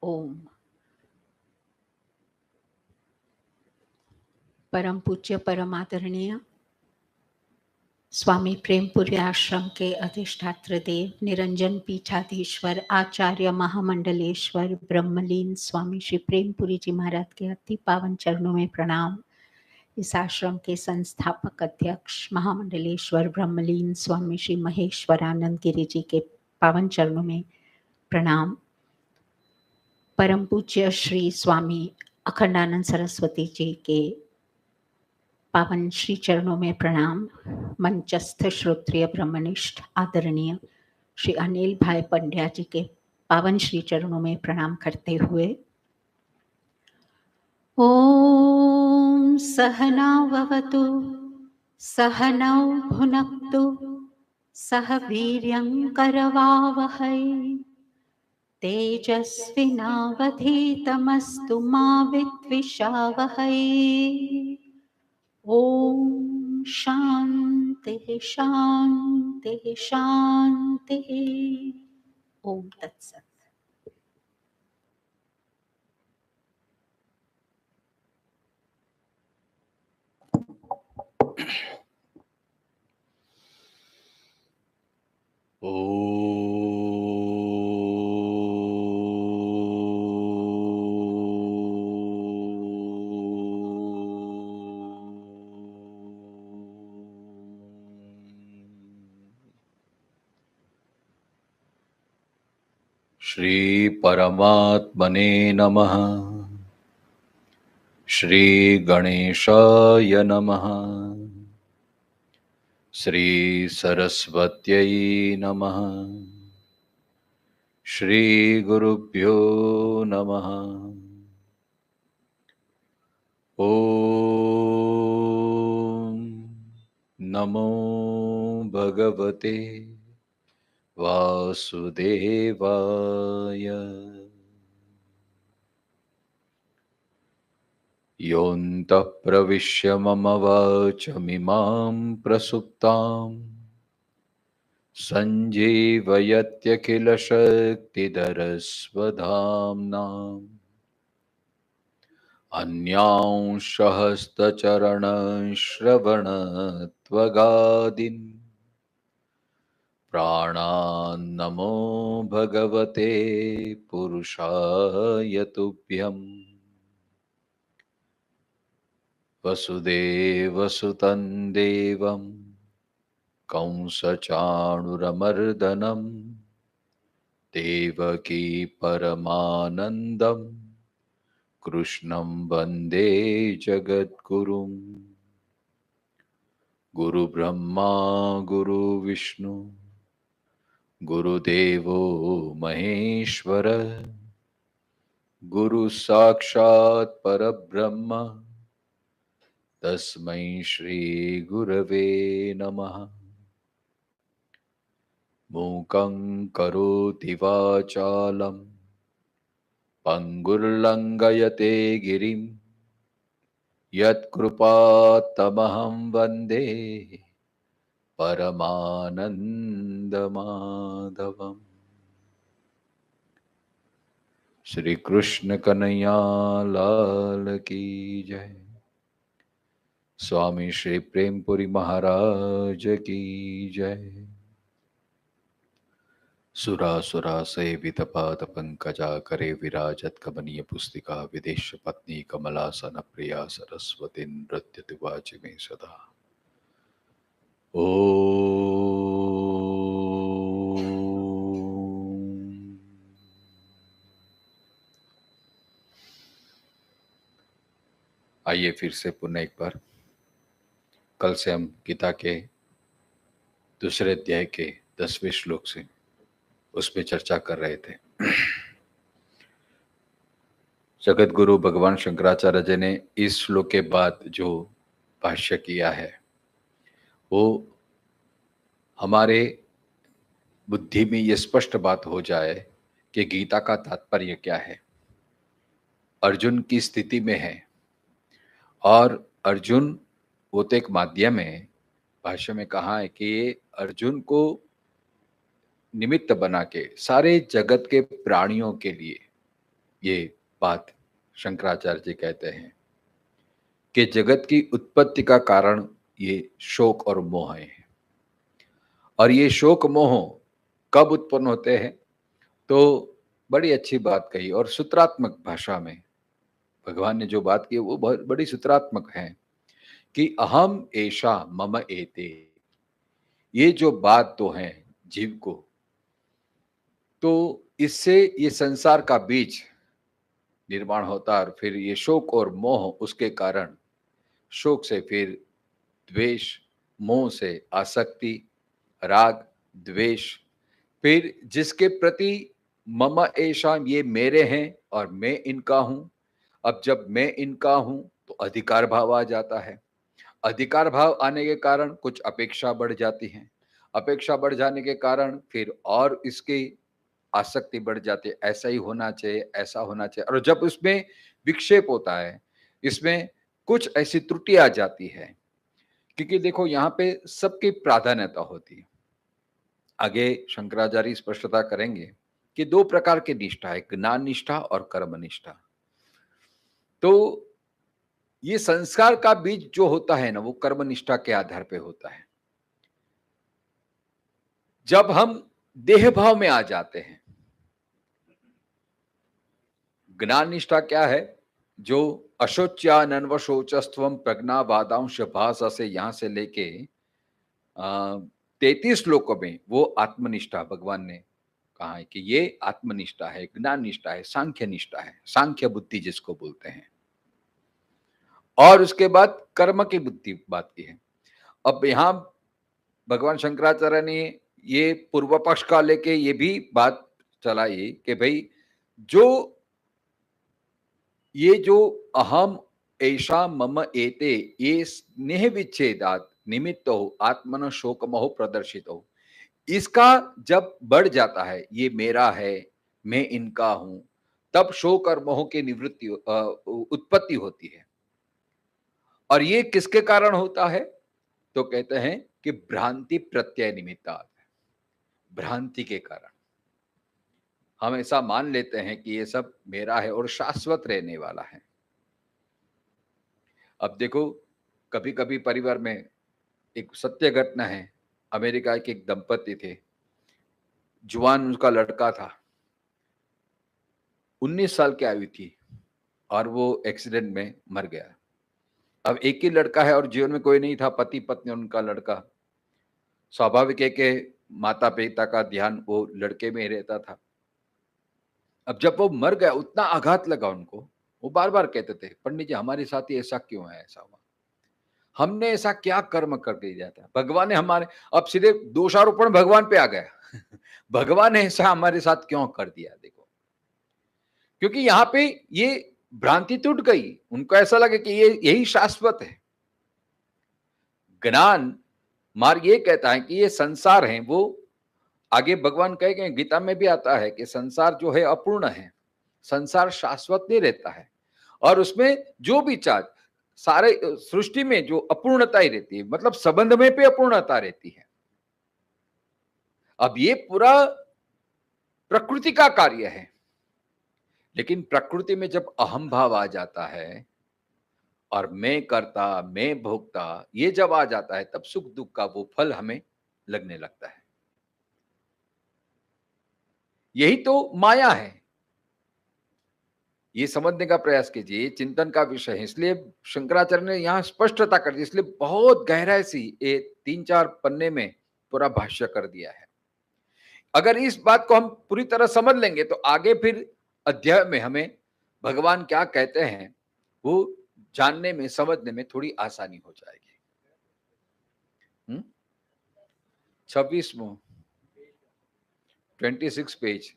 ओम। परम पूज्य परम आदरणीय स्वामी प्रेमपुरी आश्रम के अधिष्ठात्र देव निरंजन पीठाधीश्वर आचार्य महामंडलेश्वर ब्रह्मलीन स्वामी श्री प्रेमपुरी जी महाराज के अति पावन चरणों में प्रणाम। इस आश्रम के संस्थापक अध्यक्ष महामंडलेश्वर ब्रह्मलीन स्वामी श्री महेश्वरानंद गिरी जी के पावन चरणों में प्रणाम। परम पूज्य श्री स्वामी अखंडानंद सरस्वती जी के पावन श्री चरणों में प्रणाम। मंचस्थ श्रोत्रिय ब्रह्मनिष्ठ आदरणीय श्री अनिल भाई पंड्या जी के पावन श्री चरणों में प्रणाम करते हुए ओम सहना भवतु सहनौ भुनक्तु सह वीर्यं करवावहै तेजस्विनावधीतमस्तु मा विद्विषावहै। ओम शांति शांति शांति। ओम तत्सत। श्री परमात्मने नमः। श्री गणेशाय नमः। श्री सरस्वत्यै नमः। श्री गुरुभ्यो नमः। ओम नमो भगवते वासुदेवाय। योऽन्तः प्रविश्य मम वाचमिमां प्रसुप्तां सञ्जीवयत्यखिलशक्तिधरस्वधाम्नाम् अन्यांशः हस्तचरणश्रवणत्वगादीन् प्राणान्नमो भगवते पुरुषाय तुभ्यम्। वसुदेवसुतं देवं कंसचाणूरमर्दनं देवकी परमानन्दं कृष्णं वन्दे जगद्गुरुं। गुरुब्रह्मा गुरुविष्णु गुरुदेवो महेश्वर गुरुसाक्षात् परब्रह्म तस्मै श्री गुरवे नमः। मूकं करोति वाचालं पंगुर्लंघयते गिरिं यत्कृपात्तमहं वन्दे परमानन्दमाधवम्। श्री कृष्ण कन्हैया लाल की जय। स्वामी श्री प्रेमपुरी महाराज की जय। सुरासुरा सेवित पाद पंकजा करे विराजत कमनीय पुस्तिका विदेश पत्नी कमलासन प्रिया सरस्वती नृत्य वाचि में सदा। ओ आइए फिर से पुनः एक बार। कल से हम गीता के दूसरे अध्याय के 10वें श्लोक से उसमें चर्चा कर रहे थे। जगत गुरु भगवान शंकराचार्य जी ने इस श्लोक के बाद जो भाष्य किया है वो हमारे बुद्धि में ये स्पष्ट बात हो जाए कि गीता का तात्पर्य क्या है। अर्जुन की स्थिति में है और अर्जुन वो तो एक माध्यम है। भाष्य में कहा है कि ये अर्जुन को निमित्त बना के सारे जगत के प्राणियों के लिए ये बात शंकराचार्य जी कहते हैं कि जगत की उत्पत्ति का कारण ये शोक और मोह है। और ये शोक मोह कब उत्पन्न होते हैं? तो बड़ी अच्छी बात कही, और सूत्रात्मक भाषा में भगवान ने जो बात की वो बहुत बड़ी सूत्रात्मक है कि अहम एषा मम एते। ये जो बात तो है जीव को, तो इससे ये संसार का बीज निर्माण होता है, और फिर ये शोक और मोह उसके कारण, शोक से फिर द्वेष, मोह से आसक्ति, राग, द्वेष, फिर जिसके प्रति मम एषा, ये मेरे हैं और मैं इनका हूं। अब जब मैं इनका हूं तो अधिकार भाव आ जाता है। अधिकार भाव आने के कारण कुछ अपेक्षा बढ़ जाती है। अपेक्षा बढ़ जाने के कारण फिर और इसकी आसक्ति बढ़ जाती है, ऐसा ही होना चाहिए, ऐसा होना चाहिए। और जब उसमें विक्षेप होता है, इसमें कुछ ऐसी त्रुटि आ जाती है, क्योंकि देखो यहाँ पे सबकी प्राधान्यता होती है। आगे शंकराचार्य स्पष्टता करेंगे कि दो प्रकार की निष्ठा है, ज्ञान निष्ठा और कर्म निष्ठा। तो ये संस्कार का बीज जो होता है ना, वो कर्म निष्ठा के आधार पे होता है। जब हम देह भाव में आ जाते हैं, ज्ञान निष्ठा क्या है? जो अशोच्या नन्वशोचस्त्वम प्रज्ञा वादांश भाष से यहां से लेके 33 श्लोकों में वो आत्मनिष्ठा भगवान ने कहा है कि ये आत्मनिष्ठा है, ज्ञान निष्ठा है, सांख्य निष्ठा है, सांख्य बुद्धि जिसको बोलते हैं। और उसके बाद कर्म की बुद्धि बात की है। अब यहां भगवान शंकराचार्य ने ये पूर्व पक्ष का लेके ये भी बात चलाई कि भाई ये जो अहम ऐसा मम एते, ये स्नेह विच्छेदात निमित्त हो आत्मन शोक मोह प्रदर्शित हो, इसका जब बढ़ जाता है, ये मेरा है, मैं इनका हूं, तब शोक और मोह की निवृत्ति उत्पत्ति होती है। और ये किसके कारण होता है? तो कहते हैं कि भ्रांति प्रत्यय निमित्तात्, भ्रांति के कारण हम ऐसा मान लेते हैं कि ये सब मेरा है और शाश्वत रहने वाला है। अब देखो, कभी कभी परिवार में एक सत्य घटना है। अमेरिका के एक दंपति थे, जुआन उनका लड़का था, 19 साल की आयु थी, और वो एक्सीडेंट में मर गया। अब एक ही लड़का है और जीवन में कोई नहीं था, पति पत्नी उनका लड़का। स्वाभाविक है कि माता पिता का ध्यान वो लड़के में ही रहता था। अब जब वो मर गया, उतना आघात लगा उनको, वो बार बार कहते थे, पंडित जी हमारे साथ ही ऐसा क्यों है, ऐसा हुआ, हमने ऐसा क्या कर्म कर दिया था, भगवान ने हमारे, अब सीधे दोषारोपण भगवान पे आ गया भगवान ने ऐसा हमारे साथ क्यों कर दिया। देखो, क्योंकि यहाँ पे ये भ्रांति टूट गई, उनको ऐसा लगा कि ये यही शाश्वत है। ज्ञान मार्ग ये कहता है कि ये संसार है, वो आगे भगवान कहेंगे, गीता में भी आता है कि संसार जो है अपूर्ण है, संसार शाश्वत नहीं रहता है, और उसमें जो भी चार्ज, सारे सृष्टि में जो अपूर्णता ही रहती है, मतलब संबंध में भी अपूर्णता रहती है। अब ये पूरा प्रकृति का कार्य है, लेकिन प्रकृति में जब अहम भाव आ जाता है और मैं करता, मैं भोगता, ये जब आ जाता है, तब सुख दुख का वो फल हमें लगने लगता है। यही तो माया है। ये समझने का प्रयास कीजिए, ये चिंतन का विषय है। इसलिए शंकराचार्य ने यहाँ स्पष्टता कर दी, इसलिए बहुत गहराई से ये 3-4 पन्ने में पूरा भाष्य कर दिया है। अगर इस बात को हम पूरी तरह समझ लेंगे तो आगे फिर अध्याय में हमें भगवान क्या कहते हैं वो जानने में, समझने में थोड़ी आसानी हो जाएगी। 26वां 26 पेज।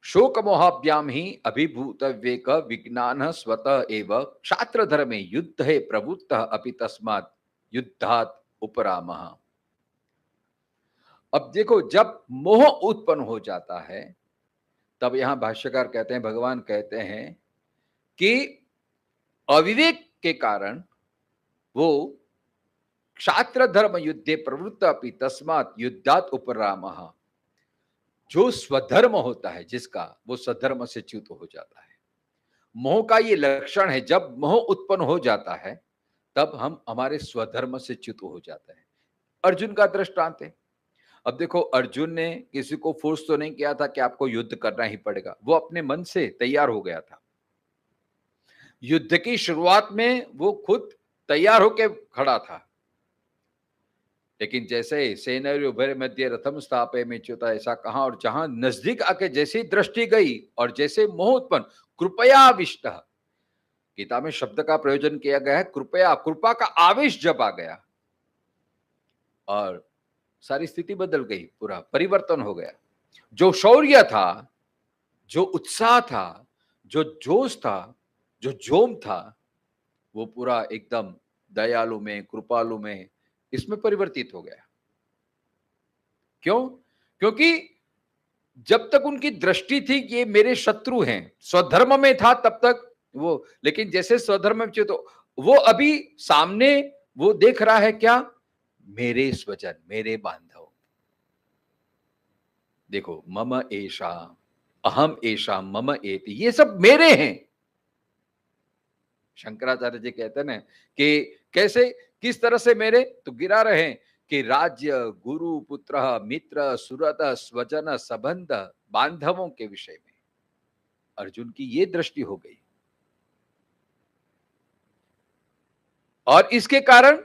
शोक मोहाभ्याम ही अभिभूत विवेक विज्ञान स्वतः एव क्षात्र धर्मे युद्ध है प्रवृत्त अपि तस्मात् युद्धात् उपरामः। अब देखो, जब मोह उत्पन्न हो जाता है, तब यहां भाष्यकार कहते हैं, भगवान कहते हैं कि अविवेक के कारण वो क्षात्र धर्म युद्धे प्रवृत्त अपि तस्मात् युद्धात् उपरामः, जो स्वधर्म होता है जिसका, वो स्वधर्म से च्युत हो जाता है। मोह का ये लक्षण है, जब मोह उत्पन्न हो जाता है तब हम हमारे स्वधर्म से च्युत हो जाते हैं। अर्जुन का दृष्टांत है। अब देखो, अर्जुन ने किसी को फोर्स तो नहीं किया था कि आपको युद्ध करना ही पड़ेगा, वो अपने मन से तैयार हो गया था। युद्ध की शुरुआत में वो खुद तैयार होकर खड़ा था, लेकिन जैसे सेनयोर्भय मध्ये रथम स्थापयामि च्युत, ऐसा कहा, और जहां नजदीक आके जैसी दृष्टि गई और जैसे मोह उत्पन्न, कृपया आविष्ट, गीता में शब्द का प्रयोजन किया गया है कृपया, कृपा का आवेश जब आ गया और सारी स्थिति बदल गई, पूरा परिवर्तन हो गया। जो शौर्य था, जो उत्साह था, जो जोश था, जो जोम था, वो पूरा एकदम दयालु में, कृपालु में, इसमें परिवर्तित हो गया। क्यों? क्योंकि जब तक उनकी दृष्टि थी कि ये मेरे शत्रु हैं, स्वधर्म में था तब तक वो, लेकिन जैसे स्वधर्म में तो वो अभी सामने वो देख रहा है क्या? मेरे स्वजन, मेरे बांधव। देखो, मम एषा, अहम एषा, मम एति, ये सब मेरे हैं। शंकराचार्य जी कहते हैं ना कि कैसे, किस तरह से मेरे, तो गिरा रहे हैं कि राज्य, गुरु, पुत्र, मित्र, सुरत, स्वजन, संबंध, बांधवों के विषय में अर्जुन की ये दृष्टि हो गई, और इसके कारण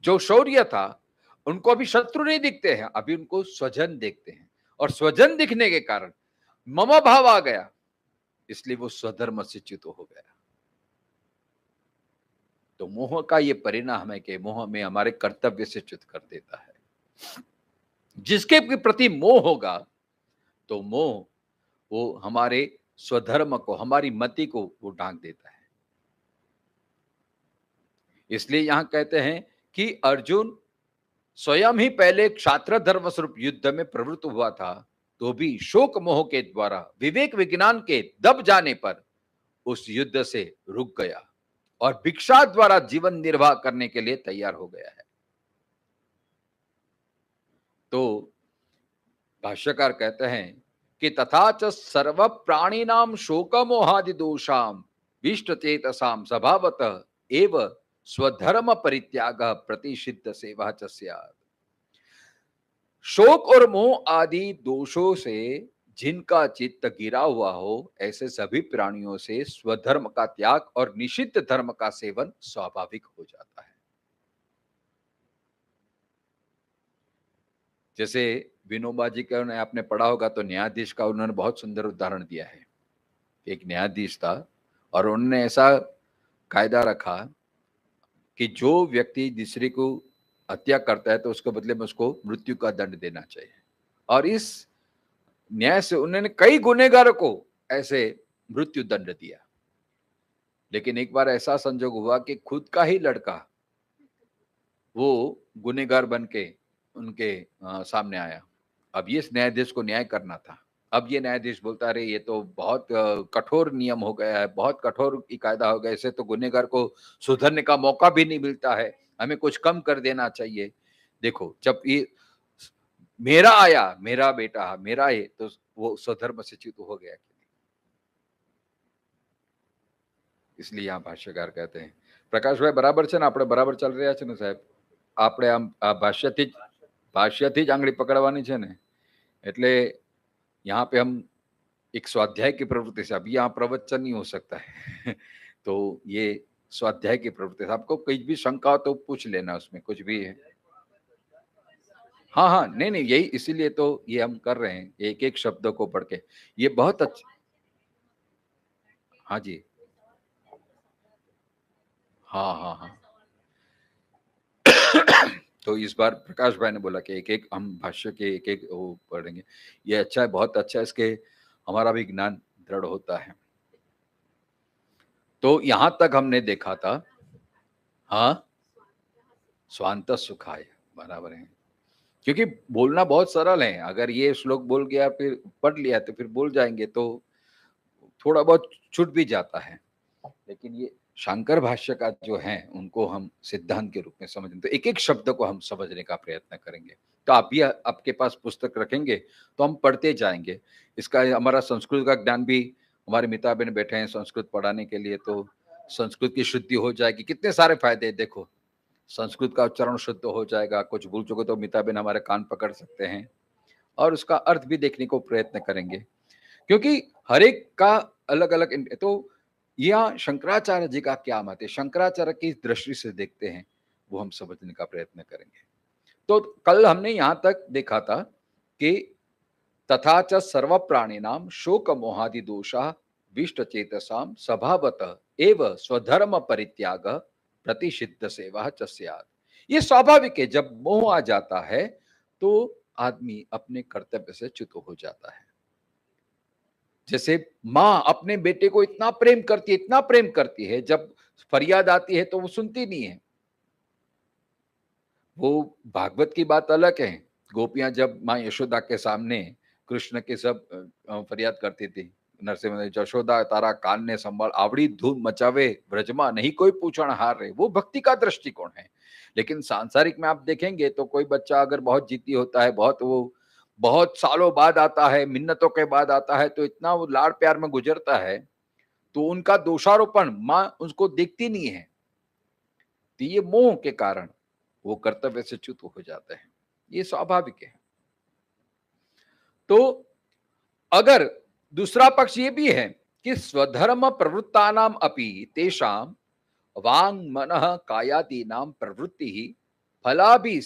जो शौर्य था, उनको अभी शत्रु नहीं दिखते हैं, अभी उनको स्वजन देखते हैं, और स्वजन दिखने के कारण मम भाव आ गया, इसलिए वो स्वधर्म से च्युत हो गया। तो मोह का ये परिणाम है कि मोह में हमारे कर्तव्य से च्युत कर देता है। जिसके प्रति मोह होगा, तो मोह वो हमारे स्वधर्म को, हमारी मति को वो ढांक देता है। इसलिए यहां कहते हैं कि अर्जुन स्वयं ही पहले क्षात्र धर्म स्वरूप युद्ध में प्रवृत्त हुआ था, तो भी शोक मोह के द्वारा, विवेक विज्ञान के दब जाने पर उस युद्ध से रुक गया और भिक्षा द्वारा जीवन निर्वाह करने के लिए तैयार हो गया है। तो भाष्यकार कहते हैं कि तथा च सर्व प्राणिनाम शोक मोहादि दोषाम विष्ट चेतसाम स्वभावतः एव स्वधर्म परित्याग प्रतिषिद्ध सेवा च स्यात्। शोक और मोह आदि दोषों से जिनका चित्त गिरा हुआ हो, ऐसे सभी प्राणियों से स्वधर्म का त्याग और निषिद्ध धर्म का सेवन स्वाभाविक हो जाता है। जैसे विनोबा जी का आपने पढ़ा होगा, तो न्यायाधीश का उन्होंने बहुत सुंदर उदाहरण दिया है। एक न्यायाधीश था और उन्होंने ऐसा कायदा रखा कि जो व्यक्ति दूसरे को हत्या करता है तो उसके बदले में उसको मृत्यु का दंड देना चाहिए, और इस न्याय से उन्होंने कई गुनहगारों को ऐसे मृत्यु दंड दिया। लेकिन एक बार ऐसा संजोग हुआ कि खुद का ही लड़का वो गुनहगार बन के उनके सामने आया। अब ये न्यायाधीश को न्याय करना था। अब ये न्यायाधीश बोलता रहे, ये तो बहुत कठोर नियम हो गया है, बहुत कठोर कायदा हो गया, इससे तो गुनहगार को सुधरने का मौका भी नहीं मिलता है, हमें कुछ कम कर देना चाहिए। देखो, जब ये मेरा आया, मेरा बेटा, मेरा ये, तो वो स्वधर्म से च्युत हो गया। इसलिए यहाँ भाष्यकार कहते हैं, प्रकाशभाई बराबर છે ને, આપણે બરાબર ચાલી રહ્યા છે ને સાહેબ? આપણે આમ આ ભાષ્યથી જ આંગળી પકડવાની છે ને, એટલે यहाँ पे हम एक स्वाध्याय की प्रवृत्ति से, अभी यहाँ प्रवचन नहीं हो सकता है तो ये स्वाध्याय की प्रवृत्ति से, आपको कोई भी शंका हो तो पूछ लेना, उसमें कुछ भी है। हाँ हाँ, नहीं नहीं, यही इसीलिए तो ये हम कर रहे हैं, एक एक शब्द को पढ़ के, ये बहुत अच्छा। हाँ जी, हाँ हाँ हाँ तो इस बार प्रकाश भाई ने बोला कि एक एक हम भाष्य के एक एक वो पढ़ेंगे, ये अच्छा है, बहुत अच्छा है, इसके हमारा भी ज्ञान दृढ़ होता है। तो यहां तक हमने देखा था, हाँ, स्वांत सुखाय, बराबर है, क्योंकि बोलना बहुत सरल है, अगर ये श्लोक बोल गया फिर पढ़ लिया तो फिर बोल जाएंगे तो थोड़ा बहुत छूट भी जाता है। लेकिन ये शंकर भाष्य का जो है, उनको हम सिद्धांत के रूप में समझें, तो एक एक शब्द को हम समझने का प्रयत्न करेंगे। तो आप भी आपके पास पुस्तक रखेंगे तो हम पढ़ते जाएंगे। इसका हमारा संस्कृत का ज्ञान भी, हमारे मिता बहन बैठे हैं संस्कृत पढ़ाने के लिए, तो संस्कृत की शुद्धि हो जाएगी। कितने सारे फायदे देखो, संस्कृत का उच्चारण शुद्ध हो जाएगा। कुछ भूल चुके तो मिता बहन हमारे कान पकड़ सकते हैं और उसका अर्थ भी देखने को प्रयत्न करेंगे, क्योंकि हर एक का अलग अलग। तो यहाँ शंकराचार्य जी का क्या मत है, शंकराचार्य की दृष्टि से देखते हैं, वो हम समझने का प्रयत्न करेंगे। तो कल हमने यहां तक देखा था कि तथा च सर्व प्राणिनाम शोक मोहादि दोषा विष्ट चेतसाम स्वभावतः एव स्वधर्म परित्याग प्रतिषिद्ध सेवा च स्यात्। ये स्वाभाविक है, जब मोह आ जाता है तो आदमी अपने कर्तव्य से च्युत हो जाता है। जैसे माँ अपने बेटे को इतना प्रेम करती है, इतना प्रेम करती है, जब फरियाद आती है तो वो सुनती नहीं है। वो भागवत की बात अलग है। गोपियां जब माँ यशोदा के सामने कृष्ण के सब फरियाद करती थी, नरसिंह यशोदा तारा कान ने संभाल, आवड़ी धूम मचावे ब्रजमा, नहीं कोई पूछण हार रे। वो भक्ति का दृष्टिकोण है। लेकिन सांसारिक में आप देखेंगे तो कोई बच्चा अगर बहुत जिद्दी होता है, बहुत सालों बाद आता है, मिन्नतों के बाद आता है, तो इतना वो लाड़ प्यार में गुजरता है, तो उनका दोषारोपण माँ उसको देखती नहीं है। तो ये मोह के कारण वो कर्तव्य से च्युत हो जाते हैं, ये स्वाभाविक है। तो अगर दूसरा पक्ष ये भी है कि स्वधर्म प्रवृत्तानाम अपि तेषाम वांग मनः कायादीनाम प्रवृत्ति ही फलाभि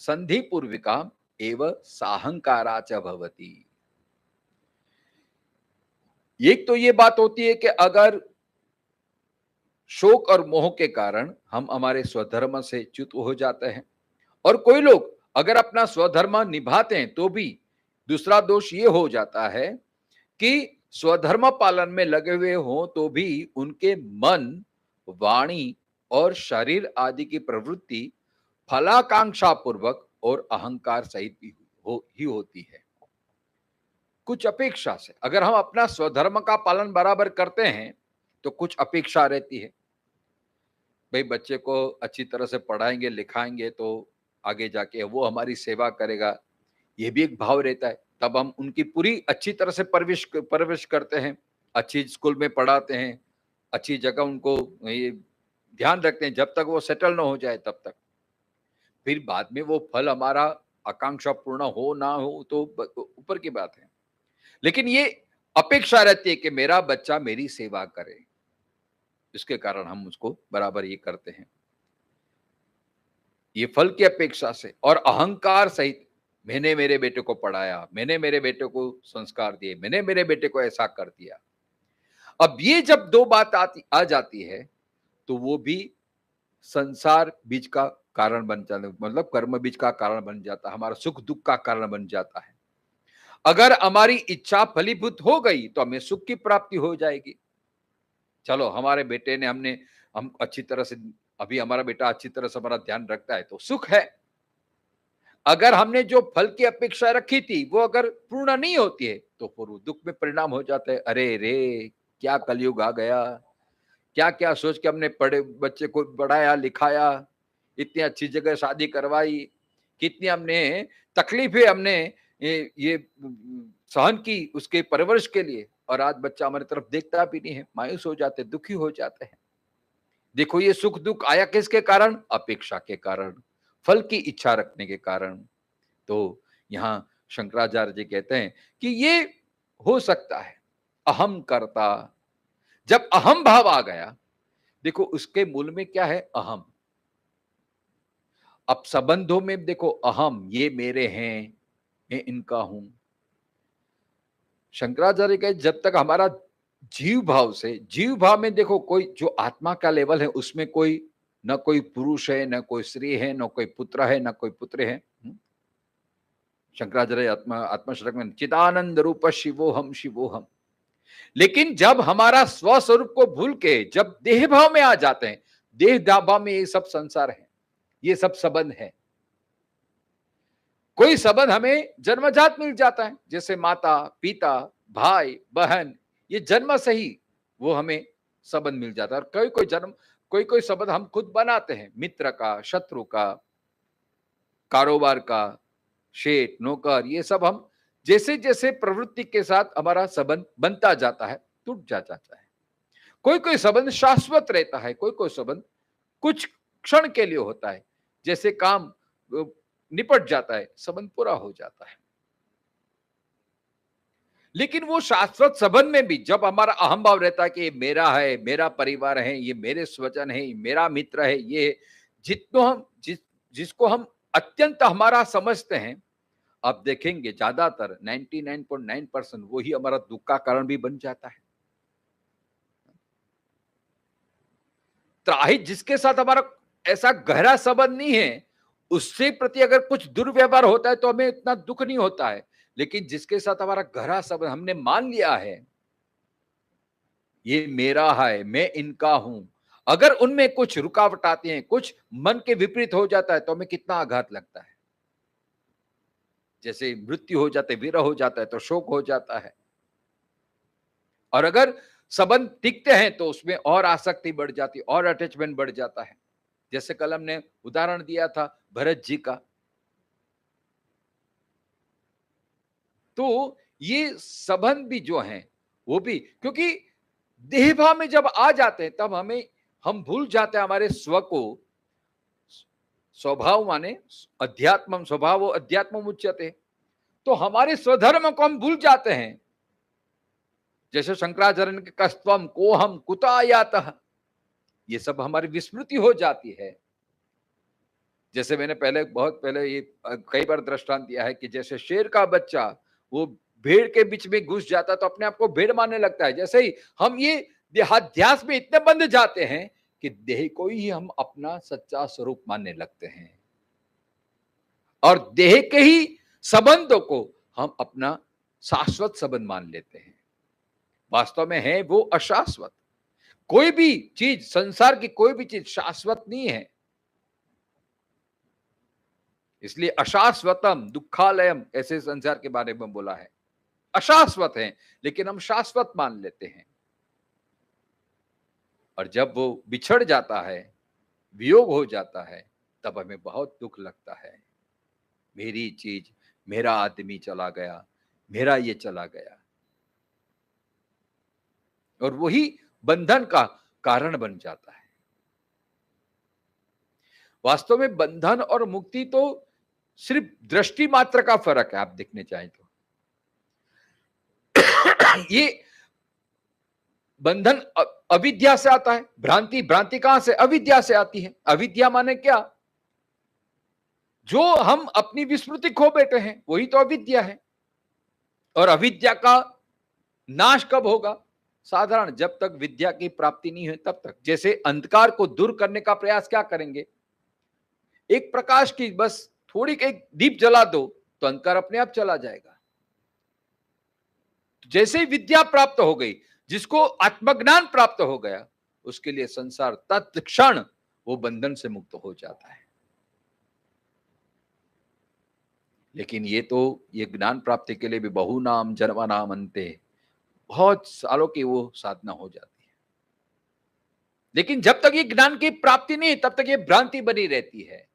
संधि पूर्विका एव साहंकारा च भवति। एक तो ये बात होती है कि अगर शोक और मोह के कारण हम हमारे स्वधर्म से च्युत हो जाते हैं, और कोई लोग अगर अपना स्वधर्म निभाते हैं तो भी दूसरा दोष ये हो जाता है कि स्वधर्म पालन में लगे हुए हो तो भी उनके मन, वाणी और शरीर आदि की प्रवृत्ति फलाकांक्षा पूर्वक और अहंकार सहित भी ही होती है। कुछ अपेक्षा से अगर हम अपना स्वधर्म का पालन बराबर करते हैं तो कुछ अपेक्षा रहती है, भाई बच्चे को अच्छी तरह से पढ़ाएंगे लिखाएंगे तो आगे जाके वो हमारी सेवा करेगा, ये भी एक भाव रहता है। तब हम उनकी पूरी अच्छी तरह से परवरिश करते हैं, अच्छी स्कूल में पढ़ाते हैं, अच्छी जगह उनको ये ध्यान रखते हैं जब तक वो सेटल ना हो जाए तब तक। फिर बाद में वो फल हमारा आकांक्षा पूर्ण हो ना हो तो ऊपर की बात है, लेकिन ये अपेक्षा रहती है कि मेरा बच्चा मेरी सेवा करे, इसके कारण हम उसको बराबर ये करते हैं। ये फल की अपेक्षा से और अहंकार सहित, मैंने मेरे बेटे को पढ़ाया, मैंने मेरे बेटे को संस्कार दिए, मैंने मेरे बेटे को ऐसा कर दिया। अब ये जब दो बात आ जाती है तो वो भी संसार बीज का कारण बन जाता है, मतलब कर्म बीज का कारण बन जाता है, हमारा सुख दुख का कारण बन जाता है। अगर हमारी इच्छा फलीभूत हो गई तो हमें सुख की प्राप्ति हो जाएगी। चलो हमारे बेटे ने हम अच्छी तरह से, अभी हमारा बेटा अच्छी तरह से हमारा ध्यान रखता है तो सुख है। अगर हमने जो फल की अपेक्षा रखी थी वो अगर पूर्ण नहीं होती है तो फिर वो दुख में परिणाम हो जाता है। अरे रे, क्या कलयुग आ गया, क्या क्या सोच के हमने पढ़े बच्चे को पढ़ाया लिखाया, इतनी अच्छी जगह शादी करवाई, कितनी हमने तकलीफें हमने ये सहन की उसके परवरिश के लिए, और आज बच्चा हमारी तरफ देखता भी नहीं है, मायूस हो जाते, दुखी हो जाते हैं। देखो ये सुख दुख आया किसके कारण? अपेक्षा के कारण, फल की इच्छा रखने के कारण। तो यहां शंकराचार्य जी कहते हैं कि ये हो सकता है अहम कर्ता। जब अहम भाव आ गया, देखो उसके मूल में क्या है? अहम। अब संबंधों में देखो अहम, ये मेरे हैं, मैं इनका हूं। शंकराचार्य कहे जब तक हमारा जीव भाव से, जीव भाव में देखो कोई जो आत्मा का लेवल है उसमें कोई न कोई पुरुष है, न कोई स्त्री है, न कोई पुत्र है, न कोई पुत्र है। शंकराचार्य आत्मश्रक में चिदानंद रूप शिवोहम शिवोहम। लेकिन जब हमारा स्वस्वरूप को भूल के जब देह भाव में आ जाते हैं, देह भाव में ये सब संसार है, ये सब संबंध है। कोई संबंध हमें जन्मजात मिल जाता है, जैसे माता पिता भाई बहन, ये जन्म से ही वो हमें संबंध मिल जाता है। और कोई संबंध हम खुद बनाते हैं, मित्र का, शत्रु का, कारोबार का, शेठ, नौकर, ये सब हम जैसे जैसे प्रवृत्ति के साथ हमारा संबंध बनता जाता है, टूट जाता है। कोई कोई संबंध शाश्वत रहता है, कोई कोई संबंध कुछ क्षण के लिए होता है। जैसे काम निपट जाता है, संबंध पूरा हो जाता है। लेकिन वो शाश्वत संबंध में भी जब हमारा अहम भाव रहता है कि ये मेरा है, मेरा परिवार है, ये मेरे स्वजन है, मेरा मित्र है, ये जिसको हम अत्यंत हमारा समझते हैं, आप देखेंगे ज्यादातर 99.9% वही हमारा दुख का कारण भी बन जाता है। त्राही जिसके साथ हमारा ऐसा गहरा संबंध नहीं है, उससे प्रति अगर कुछ दुर्व्यवहार होता है तो हमें इतना दुख नहीं होता है। लेकिन जिसके साथ हमारा गहरा संबंध, हमने मान लिया है ये मेरा है, मैं इनका हूं, अगर उनमें कुछ रुकावट आती है, कुछ मन के विपरीत हो जाता है तो हमें कितना आघात लगता है। जैसे मृत्यु हो जाते, विरह हो जाता है तो शोक हो जाता है। और अगर संबंध टिकते हैं तो उसमें और आसक्ति बढ़ जाती, और अटैचमेंट बढ़ जाता है। जैसे कल हमने उदाहरण दिया था भरत जी का। तो ये संबंध भी जो हैं वो भी, क्योंकि देह भाव में जब आ जाते हैं तब हम भूल जाते हैं हमारे स्व को। स्वभाव माने अध्यात्मम स्वभाव अध्यात्मम उच्यते, तो हमारे स्वधर्म को हम भूल जाते हैं। जैसे शंकराचार्य के कस्त्वम को हम कुता यातः, ये सब हमारी विस्मृति हो जाती है। जैसे मैंने बहुत पहले ये कई बार दृष्टांत दिया है कि जैसे शेर का बच्चा वो भेड़ के बीच में घुस जाता तो अपने आप को भेड़ मानने लगता है, जैसे ही हम ये देहाध्यास में इतने बंध जाते हैं कि देह को ही हम अपना सच्चा स्वरूप मानने लगते हैं, और देह के ही संबंधों को हम अपना शाश्वत संबंध मान लेते हैं। वास्तव में है वो अशाश्वत। कोई भी चीज, संसार की कोई भी चीज शाश्वत नहीं है। इसलिए अशाश्वतम दुखालयम ऐसे संसार के बारे में बोला है। अशाश्वत है लेकिन हम शाश्वत मान लेते हैं, और जब वो बिछड़ जाता है, वियोग हो जाता है, तब हमें बहुत दुख लगता है। मेरी चीज, मेरा आदमी चला गया, मेरा ये चला गया, और वही बंधन का कारण बन जाता है। वास्तव में बंधन और मुक्ति तो सिर्फ दृष्टि मात्र का फर्क है, आप देखने चाहें तो। ये बंधन अविद्या से आता है, भ्रांति कहां से? अविद्या से आती है। अविद्या माने क्या? जो हम अपनी विस्मृति खो बैठे हैं वही तो अविद्या है। और अविद्या का नाश कब होगा? साधारण जब तक विद्या की प्राप्ति नहीं है तब तक। जैसे अंधकार को दूर करने का प्रयास क्या करेंगे? एक प्रकाश की बस थोड़ी एक दीप जला दो तो अंधकार अपने आप चला जाएगा। जैसे ही विद्या प्राप्त हो गई, जिसको आत्मज्ञान प्राप्त हो गया, उसके लिए संसार तत्क्षण वो बंधन से मुक्त हो जाता है। लेकिन ये ज्ञान प्राप्ति के लिए भी बहुनाम जन्मनाम अन्ते, बहुत सालों की वो साधना हो जाती है। लेकिन जब तक ये ज्ञान की प्राप्ति नहीं तब तक ये भ्रांति बनी रहती है,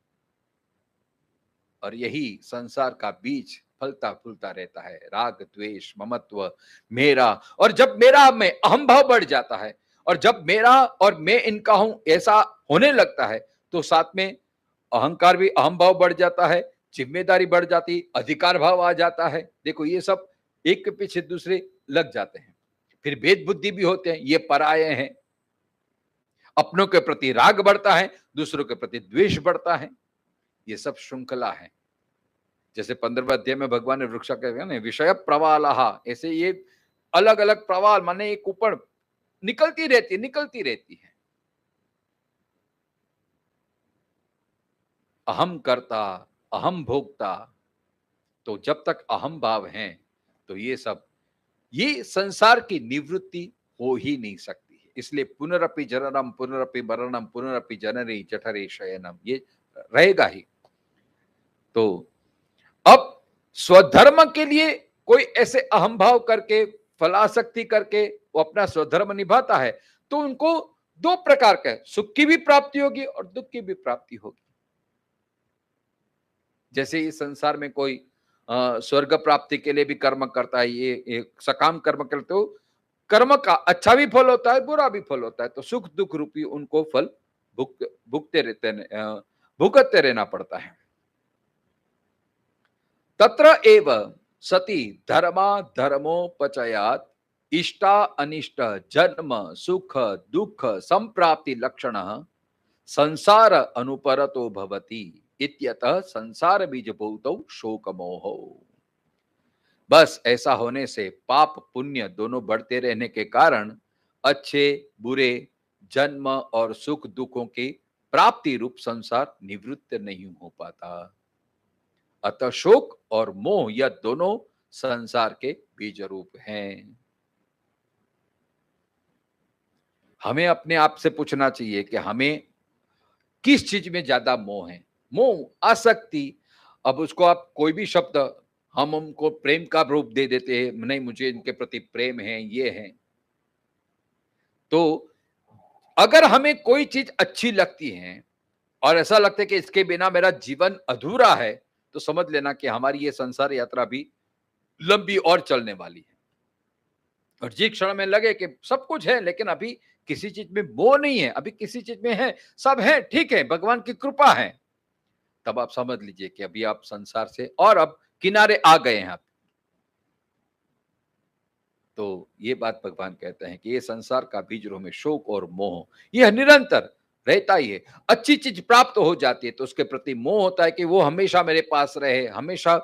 और यही संसार का बीज फलता फूलता रहता है। राग द्वेष ममत्व मेरा, और जब मेरा में अहम भाव बढ़ जाता है, और जब मेरा और मैं इनका हूं ऐसा होने लगता है, तो साथ में अहंकार भी, अहम भाव बढ़ जाता है, जिम्मेदारी बढ़ जाती, अधिकार भाव आ जाता है। देखो ये सब एक के पीछे दूसरे लग जाते हैं। फिर भेद बुद्धि भी होते हैं, ये पराये हैं। अपनों के प्रति राग बढ़ता है, दूसरों के प्रति द्वेष बढ़ता है। ये सब श्रृंखला है। जैसे 15वें अध्याय में भगवान ने वृक्ष कहते हैं विषय प्रवालहा, ऐसे ये अलग अलग प्रवाल माने एक ऊपर निकलती रहती है। अहम कर्ता, अहम भोक्ता, तो जब तक अहम भाव है तो ये संसार की निवृत्ति हो ही नहीं सकती है। इसलिए पुनरपि जननम पुनरपि मरणम पुनरपि जननी जठरे शयनम, ये रहेगा ही। तो अब स्वधर्म के लिए कोई ऐसे अहम भाव करके, फलासक्ति करके वो अपना स्वधर्म निभाता है, तो उनको दो प्रकार का सुख की भी प्राप्ति होगी और दुख की भी प्राप्ति होगी। जैसे इस संसार में कोई स्वर्ग प्राप्ति के लिए भी कर्म करता है, ये सकाम कर्म करते हो, कर्म का अच्छा भी फल होता है, बुरा भी फल होता है, तो सुख दुख रूपी उनको फल भुगतते रहना पड़ता है। तत्र एव सति धर्मा धर्मोपचयात इष्टा अनिष्ट जन्म सुख दुख संप्राप्ति लक्षण संसार अनुपरतो भवति इत्यतः संसार बीजभूतौ शोक मोहो। बस ऐसा होने से पाप पुण्य दोनों बढ़ते रहने के कारण अच्छे बुरे जन्म और सुख दुखों की प्राप्ति रूप संसार निवृत्त नहीं हो पाता। अतः शोक और मोह यह दोनों संसार के बीज रूप हैं। हमें अपने आप से पूछना चाहिए कि हमें किस चीज में ज्यादा मोह है। मोह आसक्ति, अब उसको आप कोई भी शब्द हम उनको प्रेम का रूप दे देते हैं, नहीं मुझे इनके प्रति प्रेम है, ये है। तो अगर हमें कोई चीज अच्छी लगती है और ऐसा लगता है कि इसके बिना मेरा जीवन अधूरा है, तो समझ लेना कि हमारी ये संसार यात्रा भी लंबी और चलने वाली है। और जिस क्षण में लगे कि सब कुछ है लेकिन अभी किसी चीज में मोह नहीं है, अभी किसी चीज में है, सब है, ठीक है, भगवान की कृपा है, तब आप समझ लीजिए कि अभी आप संसार से और अब किनारे आ गए हैं आप। तो ये बात भगवान कहते हैं कि ये संसार का बीज रूप में शोक और मोह यह निरंतर रहता ही है। अच्छी चीज प्राप्त हो जाती है तो उसके प्रति मोह होता है कि वो हमेशा मेरे पास रहे, हमेशा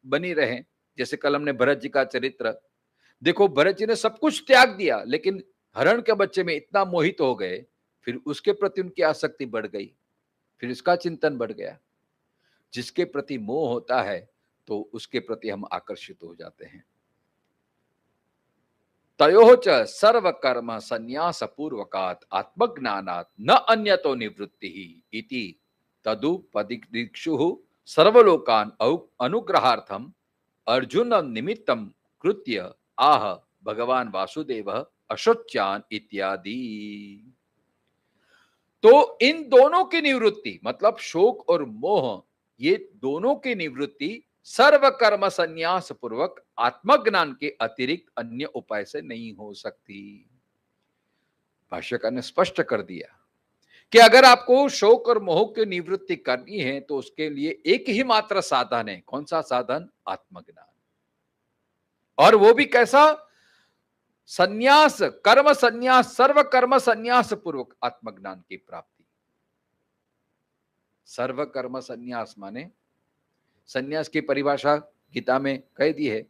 बनी रहे। जैसे कल हमने भरत जी का चरित्र देखो, भरत जी ने सब कुछ त्याग दिया लेकिन हरण के बच्चे में इतना मोहित हो गए, फिर उसके प्रति उनकी आसक्ति बढ़ गई, फिर इसका चिंतन बढ़ गया। जिसके प्रति मोह होता है तो उसके प्रति हम आकर्षित हो जाते हैं। तयोः च सर्वकर्म संन्यास पूर्वकात् आत्मज्ञानात् न अन्यतो निवृत्तिः इति तदुपदिक्षुः सर्वलोकान् अनुग्रहार्थम अर्जुन निमित्तम कृत्य आह भगवान वासुदेव अशोच्यान इत्यादि। तो इन दोनों की निवृत्ति मतलब शोक और मोह, ये दोनों की निवृत्ति सर्वकर्म संन्यास पूर्वक आत्मज्ञान के अतिरिक्त अन्य उपाय से नहीं हो सकती। भाष्यकार ने स्पष्ट कर दिया कि अगर आपको शोक और मोह की निवृत्ति करनी है तो उसके लिए एक ही मात्र साधन है। कौन सा साधन? आत्मज्ञान। और वो भी कैसा? संन्यास, कर्म संन्यास, सर्व कर्म संन्यास पूर्वक आत्मज्ञान की प्राप्ति। सर्व कर्म संन्यास माने संन्यास की परिभाषा गीता में कह दी है,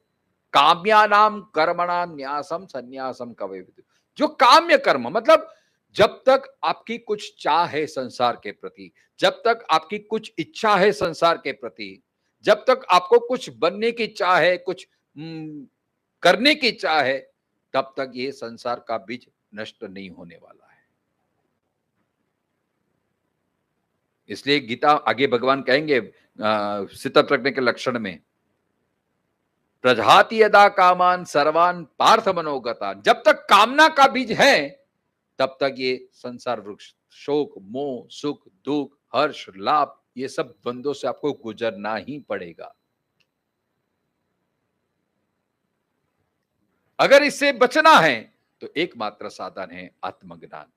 काम्यानाम कर्मणाम न्यासम संन्यासम कवयेत्। जो काम्य कर्म मतलब जब तक आपकी कुछ चाह है संसार के प्रति, जब तक आपकी कुछ इच्छा है संसार के प्रति, जब तक आपको कुछ बनने की चाह है, कुछ करने की चाह है, तब तक ये संसार का बीज नष्ट नहीं होने वाला है। इसलिए गीता आगे भगवान कहेंगे शीतल प्रज्ञ के लक्षण में, प्रजाति यदा कामान सर्वान पार्थ मनोगता। जब तक कामना का बीज है तब तक ये संसार वृक्ष शोक मोह सुख दुख हर्ष लाभ ये सब द्वंद्वों से आपको गुजरना ही पड़ेगा। अगर इससे बचना है तो एकमात्र साधन है आत्मज्ञान।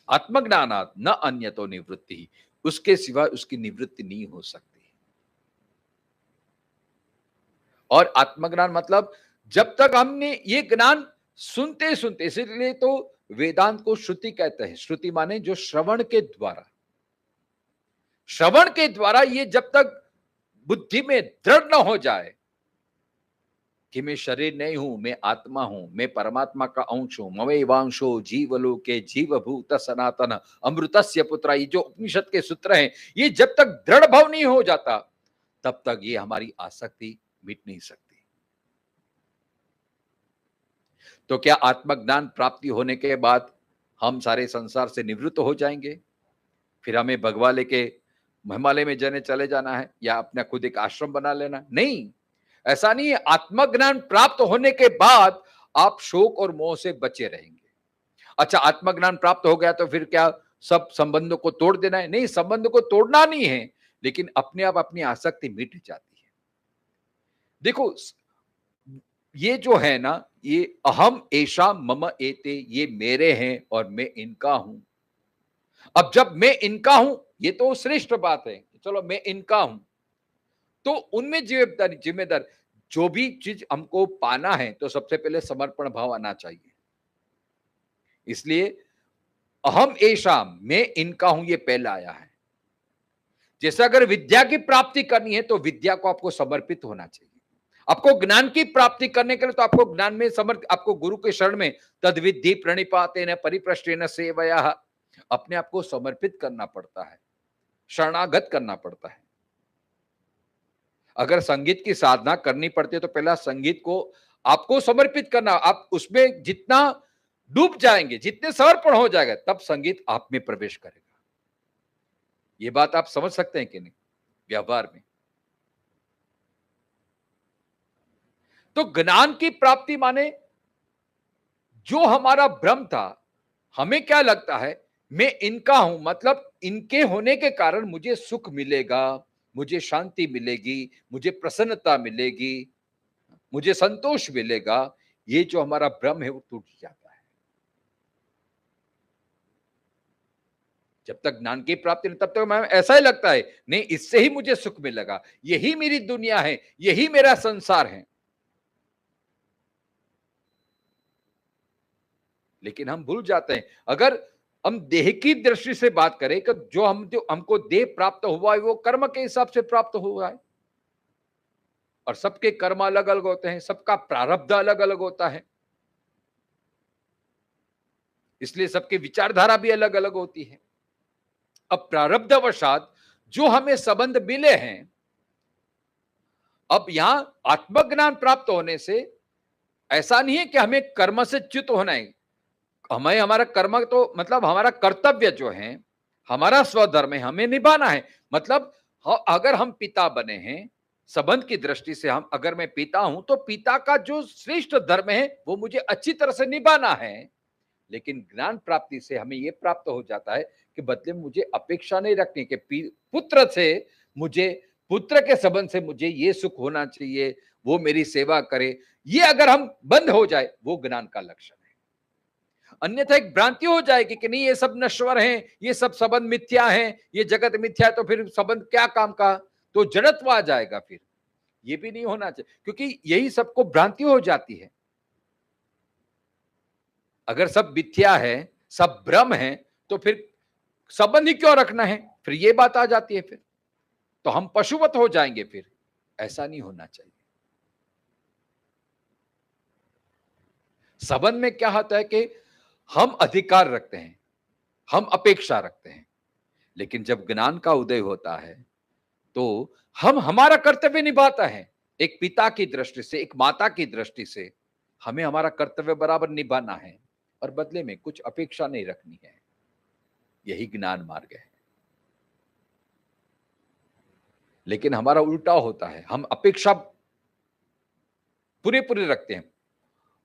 आत्मज्ञानात् न अन्यतो निवृत्ति, उसके सिवा उसकी निवृत्ति नहीं हो सकती। और आत्मज्ञान मतलब जब तक हमने ये ज्ञान सुनते सुनते, इसलिए तो वेदांत को श्रुति कहते हैं। श्रुति माने जो श्रवण के द्वारा, श्रवण के द्वारा ये जब तक बुद्धि में दृढ़ न हो जाए कि मैं शरीर नहीं हूं, मैं आत्मा हूं, मैं परमात्मा का अंश हूं, ममैवांशो जीवलोके जीवभूत सनातन अमृतस्य पुत्र, ये जो उपनिषद के सूत्र हैं, ये जब तक दृढ़ भाव नहीं हो जाता तब तक ये हमारी आसक्ति मिट नहीं सकती। तो क्या आत्मज्ञान प्राप्ति होने के बाद हम सारे संसार से निवृत्त हो जाएंगे, फिर हमें भगवा लेके हिमालय में जाने चले जाना है या अपना खुद एक आश्रम बना लेना? नहीं, ऐसा नहीं है। आत्मज्ञान प्राप्त होने के बाद आप शोक और मोह से बचे रहेंगे। अच्छा, आत्मज्ञान प्राप्त हो गया तो फिर क्या सब संबंधों को तोड़ देना है? नहीं, संबंध को तोड़ना नहीं है, लेकिन अपने आप अपनी आसक्ति मिट जाती है। देखो ये जो है ना, ये अहम एषा मम एते, ये मेरे हैं और मैं इनका हूं। अब जब मैं इनका हूं, ये तो श्रेष्ठ बात है, चलो मैं इनका हूं, तो उनमें जिम्मेदारी जिम्मेदार जो भी चीज हमको पाना है तो सबसे पहले समर्पण भाव आना चाहिए। इसलिए अहम एषा, मैं इनका हूं, ये पहला आया है। जैसे अगर विद्या की प्राप्ति करनी है तो विद्या को आपको समर्पित होना चाहिए। आपको ज्ञान की प्राप्ति करने के लिए तो आपको ज्ञान में आपको गुरु के शरण में तद विद्धि प्रणिपातेन परिप्रश्नेन सेवया, अपने आप को समर्पित करना पड़ता है, शरणागत करना पड़ता है। अगर संगीत की साधना करनी पड़ती है तो पहला संगीत को आपको समर्पित करना, आप उसमें जितना डूब जाएंगे, जितने समर्पण हो जाएगा, तब संगीत आप में प्रवेश करेगा। ये बात आप समझ सकते हैं कि नहीं व्यवहार में? तो ज्ञान की प्राप्ति माने जो हमारा भ्रम था, हमें क्या लगता है मैं इनका हूं, मतलब इनके होने के कारण मुझे सुख मिलेगा, मुझे शांति मिलेगी, मुझे प्रसन्नता मिलेगी, मुझे संतोष मिलेगा। ये जो हमारा भ्रम है वो टूट जाता है। जब तक ज्ञान की प्राप्ति नहीं, तब तक हमें ऐसा ही लगता है नहीं, इससे ही मुझे सुख मिलेगा, यही मेरी दुनिया है, यही मेरा संसार है। लेकिन हम भूल जाते हैं, अगर हम देह की दृष्टि से बात करें कि जो हमको देह प्राप्त हुआ है वो कर्म के हिसाब से प्राप्त हुआ है, और सबके कर्म अलग अलग होते हैं, सबका प्रारब्ध अलग अलग होता है, इसलिए सबकी विचारधारा भी अलग अलग होती है। अब प्रारब्धवशात जो हमें संबंध मिले हैं, अब यहां आत्मज्ञान प्राप्त होने से ऐसा नहीं है कि हमें कर्म से च्युत होना है। हमें हमारा कर्म तो मतलब हमारा कर्तव्य जो है, हमारा स्वधर्म है, हमें निभाना है। मतलब अगर हम पिता बने हैं, संबंध की दृष्टि से हम अगर मैं पिता हूं तो पिता का जो श्रेष्ठ धर्म है वो मुझे अच्छी तरह से निभाना है। लेकिन ज्ञान प्राप्ति से हमें यह प्राप्त हो जाता है कि बदले में मुझे अपेक्षा नहीं रखनी कि पुत्र से मुझे, पुत्र के संबंध से मुझे ये सुख होना चाहिए, वो मेरी सेवा करे। ये अगर हम बंद हो जाए वो ज्ञान का लक्षण है। अन्यथा एक भ्रांति हो जाएगी कि नहीं ये सब नश्वर हैं, ये सब संबंध मिथ्या हैं, ये जगत मिथ्या है, तो फिर संबंध क्या काम का, तो जड़त्व आ जाएगा। फिर ये भी नहीं होना चाहिए, क्योंकि यही सबको भ्रांति हो जाती है। अगर सब मिथ्या है, सब भ्रम है, तो फिर संबंध ही क्यों रखना है, फिर ये बात आ जाती है। फिर तो हम पशुवत हो जाएंगे। फिर ऐसा नहीं होना चाहिए। संबंध में क्या होता है कि हम अधिकार रखते हैं, हम अपेक्षा रखते हैं, लेकिन जब ज्ञान का उदय होता है तो हम हमारा कर्तव्य निभाता है। एक पिता की दृष्टि से, एक माता की दृष्टि से हमें हमारा कर्तव्य बराबर निभाना है और बदले में कुछ अपेक्षा नहीं रखनी है। यही ज्ञान मार्ग है। लेकिन हमारा उल्टा होता है, हम अपेक्षा पूरे पूरे रखते हैं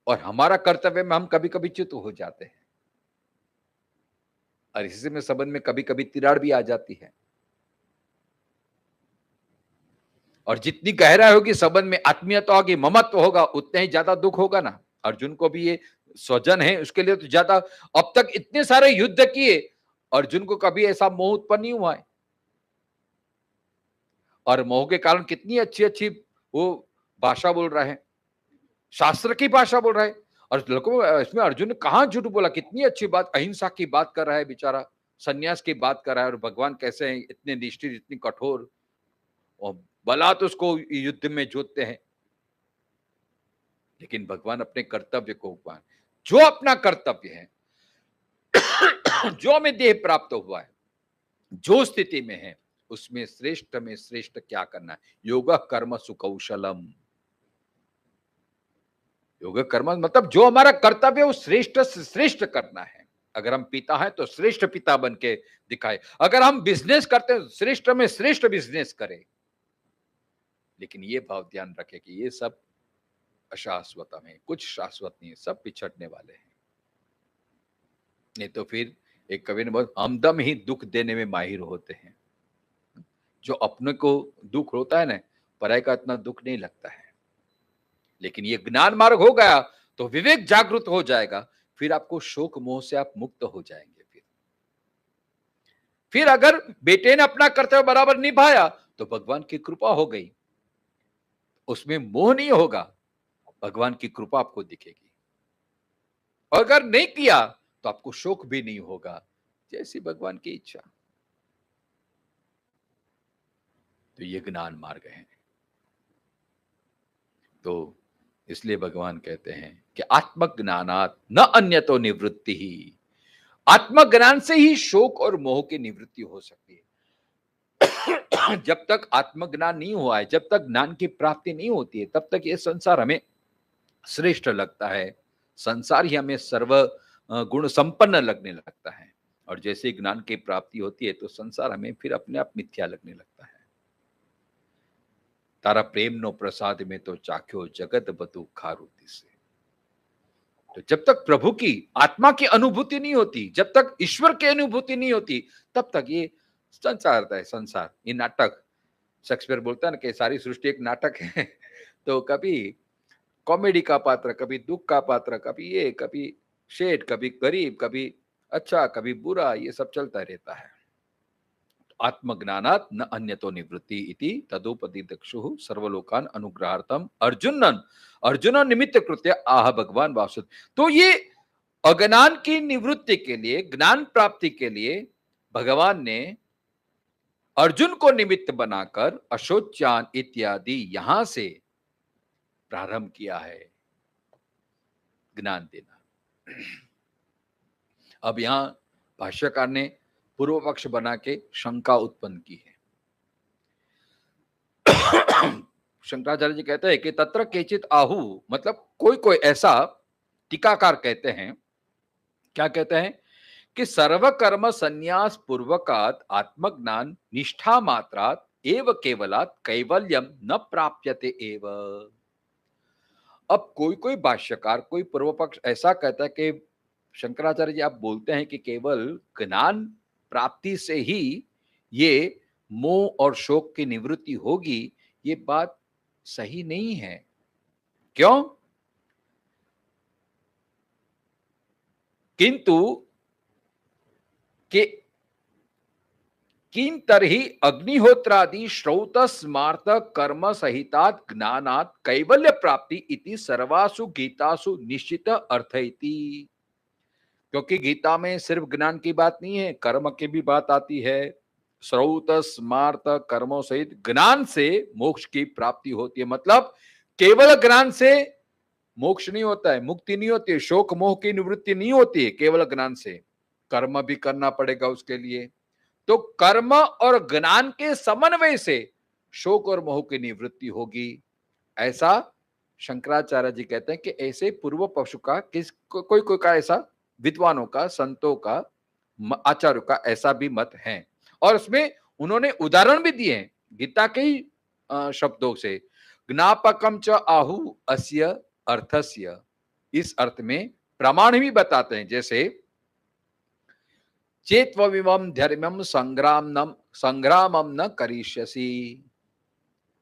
और हमारा कर्तव्य में हम कभी कभी च्युत हो जाते हैं, और इसी में संबंध में कभी कभी तिराड़ भी आ जाती है। और जितनी गहराई होगी संबंध में, आत्मीयता होगी, ममत्व होगा, उतना ही ज्यादा दुख होगा ना। अर्जुन को भी ये स्वजन है, उसके लिए तो ज्यादा, अब तक इतने सारे युद्ध किए, अर्जुन को कभी ऐसा मोह उत्पन्न नहीं हुआ है। और मोह के कारण कितनी अच्छी अच्छी वो भाषा बोल रहा है, शास्त्र की भाषा बोल रहा है। और लोगों इसमें अर्जुन ने कहां झूठ बोला, कितनी अच्छी बात, अहिंसा की बात कर रहा है बेचारा, सन्यास की बात कर रहा है, और भगवान कैसे हैं इतने निष्ठुर, इतनी कठोर, और बलात् उसको युद्ध में जोतते हैं। लेकिन भगवान अपने कर्तव्य को, जो अपना कर्तव्य है, जो हमें देह प्राप्त हुआ है, जो स्थिति में है, उसमें श्रेष्ठ में श्रेष्ठ क्या करना है। योग कर्म सुकौशलम, योग कर्म मतलब जो हमारा कर्तव्य है वो श्रेष्ठ से श्रेष्ठ करना है। अगर हम पिता हैं तो श्रेष्ठ पिता बन के दिखाए, अगर हम बिजनेस करते हैं श्रेष्ठ में श्रेष्ठ बिजनेस करें। लेकिन ये भाव ध्यान रखें कि ये सब अशाश्वत में, कुछ शाश्वत नहीं है, सब पिछड़ने वाले हैं। नहीं तो फिर एक कवि ने बहुत, हमदम ही दुख देने में माहिर होते हैं। जो अपने को दुख होता है ना, पराये का इतना दुख नहीं लगता है। लेकिन ये ज्ञान मार्ग हो गया तो विवेक जागृत हो जाएगा, फिर आपको शोक मोह से आप मुक्त हो जाएंगे। फिर अगर बेटे ने अपना कर्तव्य बराबर निभाया तो भगवान की कृपा हो गई, उसमें मोह नहीं होगा, भगवान की कृपा आपको दिखेगी। और अगर नहीं किया तो आपको शोक भी नहीं होगा, जैसी भगवान की इच्छा। तो ये ज्ञान मार्ग है। तो इसलिए भगवान कहते हैं कि आत्मज्ञानात् न अन्यतो निवृत्ति ही, आत्मज्ञान से ही शोक और मोह की निवृत्ति हो सकती है। जब तक आत्मज्ञान नहीं हुआ है, जब तक ज्ञान की प्राप्ति नहीं होती है, तब तक ये संसार हमें श्रेष्ठ लगता है, संसार ही हमें सर्व गुण संपन्न लगने लगता है। और जैसे ज्ञान की प्राप्ति होती है तो संसार हमें फिर अपने आप मिथ्या लगने लगता है। तारा प्रेम नो प्रसाद में तो चाख्यो जगत बतु खारुति से। तो जब तक प्रभु की आत्मा की अनुभूति नहीं होती, जब तक ईश्वर की अनुभूति नहीं होती, तब तक ये संसार है, संसार, ये नाटक। शेक्सपियर बोलता है ना कि सारी सृष्टि एक नाटक है। तो कभी कॉमेडी का पात्र, कभी दुख का पात्र, कभी ये, कभी शेठ, कभी गरीब, कभी अच्छा, कभी बुरा, ये सब चलता रहता है। आत्मज्ञानात् न अन्यतो निवृत्ति इति तदुपदिदक्षुः सर्वलोकान अनुग्रहार्थम अर्जुन निमित्त कृत्य आह भगवान वासुदेव। तो ये अज्ञान की निवृत्ति के लिए, ज्ञान प्राप्ति के लिए भगवान ने अर्जुन को निमित्त बनाकर अशोच्यान इत्यादि यहां से प्रारंभ किया है ज्ञान देना। अब यहां भाष्यकार ने पूर्व पक्ष बना के शंका उत्पन्न की है। शंकराचार्य जी कहते हैं कि तत्र केचित आहु, मतलब कोई कोई ऐसा, टीकाकार कहते हैं, क्या कहते हैं कि सर्व कर्म संन्यास पूर्वकात आत्मज्ञान निष्ठा मात्रात एव केवलात कैवल्यम न प्राप्यते एव। अब कोई कोई भाष्यकार, कोई पूर्व पक्ष ऐसा कहता है कि शंकराचार्य जी आप बोलते हैं कि केवल ज्ञान प्राप्ति से ही ये मोह और शोक की निवृत्ति होगी, ये बात सही नहीं है। क्यों? किंतु किन तरहि अग्निहोत्रादि श्रौत स्मार्त कर्म सहितात ज्ञानात् कैवल्य प्राप्ति इति सर्वासु गीतासु निश्चित अर्थ इति। क्योंकि गीता में सिर्फ ज्ञान की बात नहीं है, कर्म की भी बात आती है। श्रौत स्मार्त कर्मों सहित ज्ञान से मोक्ष की प्राप्ति होती है। मतलब केवल ज्ञान से मोक्ष नहीं होता है, मुक्ति नहीं होती है, शोक मोह की निवृत्ति नहीं होती है केवल ज्ञान से, कर्म भी करना पड़ेगा उसके लिए। तो कर्म और ज्ञान के समन्वय से शोक और मोह की निवृत्ति होगी, ऐसा शंकराचार्य जी कहते हैं। कि ऐसे पूर्व पक्ष का कोई कोई का ऐसा, विद्वानों का, संतों का, आचार्यों का ऐसा भी मत है। और उसमें उन्होंने उदाहरण भी दिए हैं गीता के ही शब्दों से। ज्ञापकम च आहु अस्य अर्थस्य, इस अर्थ में प्रमाण भी बताते हैं। जैसे चेत्वविमं धर्म्यं संग्रामम न करिष्यसि,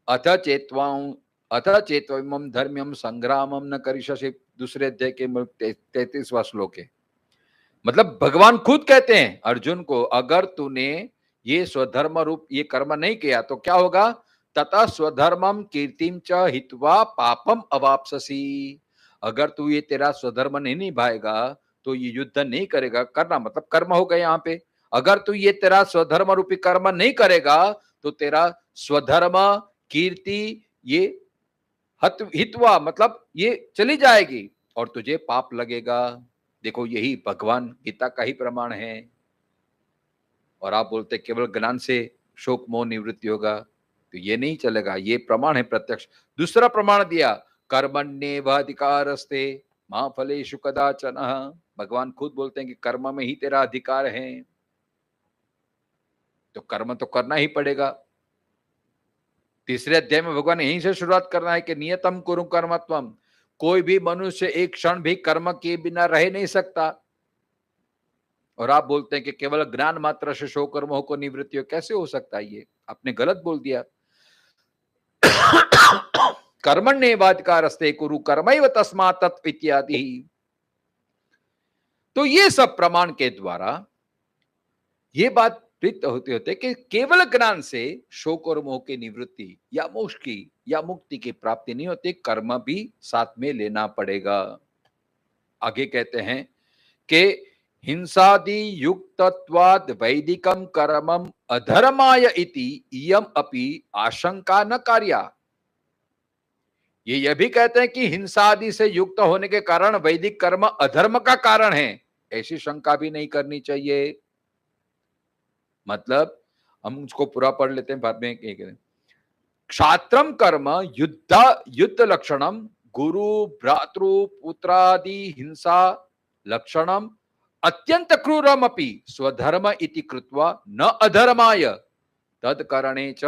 अथ चेत्वविमं धर्म्यं संग्रामम न करिष्यसि, दूसरे अध्याय के 33वां श्लोक है। मतलब भगवान खुद कहते हैं अर्जुन को, अगर तूने ये स्वधर्म रूप ये कर्म नहीं किया तो क्या होगा? तथा स्वधर्मम कीर्तिम च हित्वा पापम अवाप्स्यसि। अगर तू ये तेरा स्वधर्म नहीं निभाएगा तो ये युद्ध नहीं करेगा, करना मतलब कर्म हो गया यहाँ पे। अगर तू ये तेरा स्वधर्म रूपी कर्म नहीं करेगा तो तेरा स्वधर्म कीर्ति ये हित्वा मतलब ये चली जाएगी और तुझे पाप लगेगा। देखो यही भगवान गीता का ही प्रमाण है। और आप बोलते केवल ज्ञान से शोक मोह निवृत्ति होगा, तो ये नहीं चलेगा। ये प्रमाण है प्रत्यक्ष। दूसरा प्रमाण दिया, कर्मण्येवाधिकारस्ते मा फलेषु कदाचन। भगवान खुद बोलते हैं कि कर्म में ही तेरा अधिकार है, तो कर्म तो करना ही पड़ेगा। तीसरे अध्याय में भगवान यहीं से शुरुआत करना है कि नियतम कुरु कर्मत्वम, कोई भी मनुष्य एक क्षण भी कर्म किए बिना रह नहीं सकता। और आप बोलते हैं कि केवल ज्ञान मात्र से शोक और मोह को निवृत्ति हो, कैसे हो सकता है? ये आपने गलत बोल दिया। कर्मण्येवाधिकारस्ते कुरु कर्मैव तस्मात् तत् इत्यादि। तो ये सब प्रमाण के द्वारा ये बात सिद्ध होते होते कि केवल ज्ञान से शोक और मोह की निवृत्ति या मोक्ष की या मुक्ति की प्राप्ति नहीं होती, कर्म भी साथ में लेना पड़ेगा। आगे कहते हैं कि हिंसादि युक्तत्वाद वैदिकम कर्मम अधर्माय इति इयम अपि आशंका न कार्या। ये यह भी कहते हैं कि हिंसा आदि से युक्त होने के कारण वैदिक कर्म अधर्म का कारण है, ऐसी शंका भी नहीं करनी चाहिए। मतलब हम उसको पूरा पढ़ लेते हैं, बाद में क्षात्रम कर्म युद्ध लक्षणम गुरु भ्रातृ पुत्रादि हिंसा लक्षणम अत्यंत क्रूरम अपि स्वधर्म इति कृत्वा न अधर्माय तत्करणे च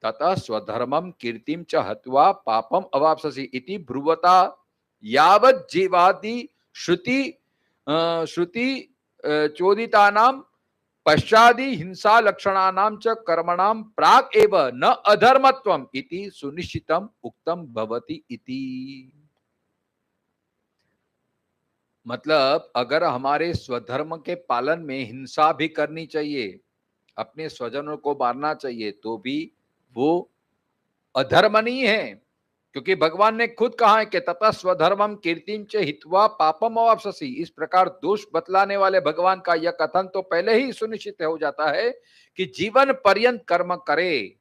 ततः स्वधर्मम कीर्तिम च हत्वा पापम अवाप्स्यसि इति ब्रुवता यावत् जीवादि श्रुति चोदितानां पश्चादि हिंसा लक्षणानां च कर्मणां प्राक् एव न अधर्मत्वम् इति सुनिश्चितम उक्तम भवति इति। मतलब अगर हमारे स्वधर्म के पालन में हिंसा भी करनी चाहिए, अपने स्वजनों को मारना चाहिए, तो भी वो अधर्म नहीं है, क्योंकि भगवान ने खुद कहा है कि तथा स्वधर्मम कीर्तिम च हित्वा पापम अवाप्स्यसि। इस प्रकार दोष बतलाने वाले भगवान का यह कथन तो पहले ही सुनिश्चित हो जाता है कि जीवन पर्यंत कर्म करे,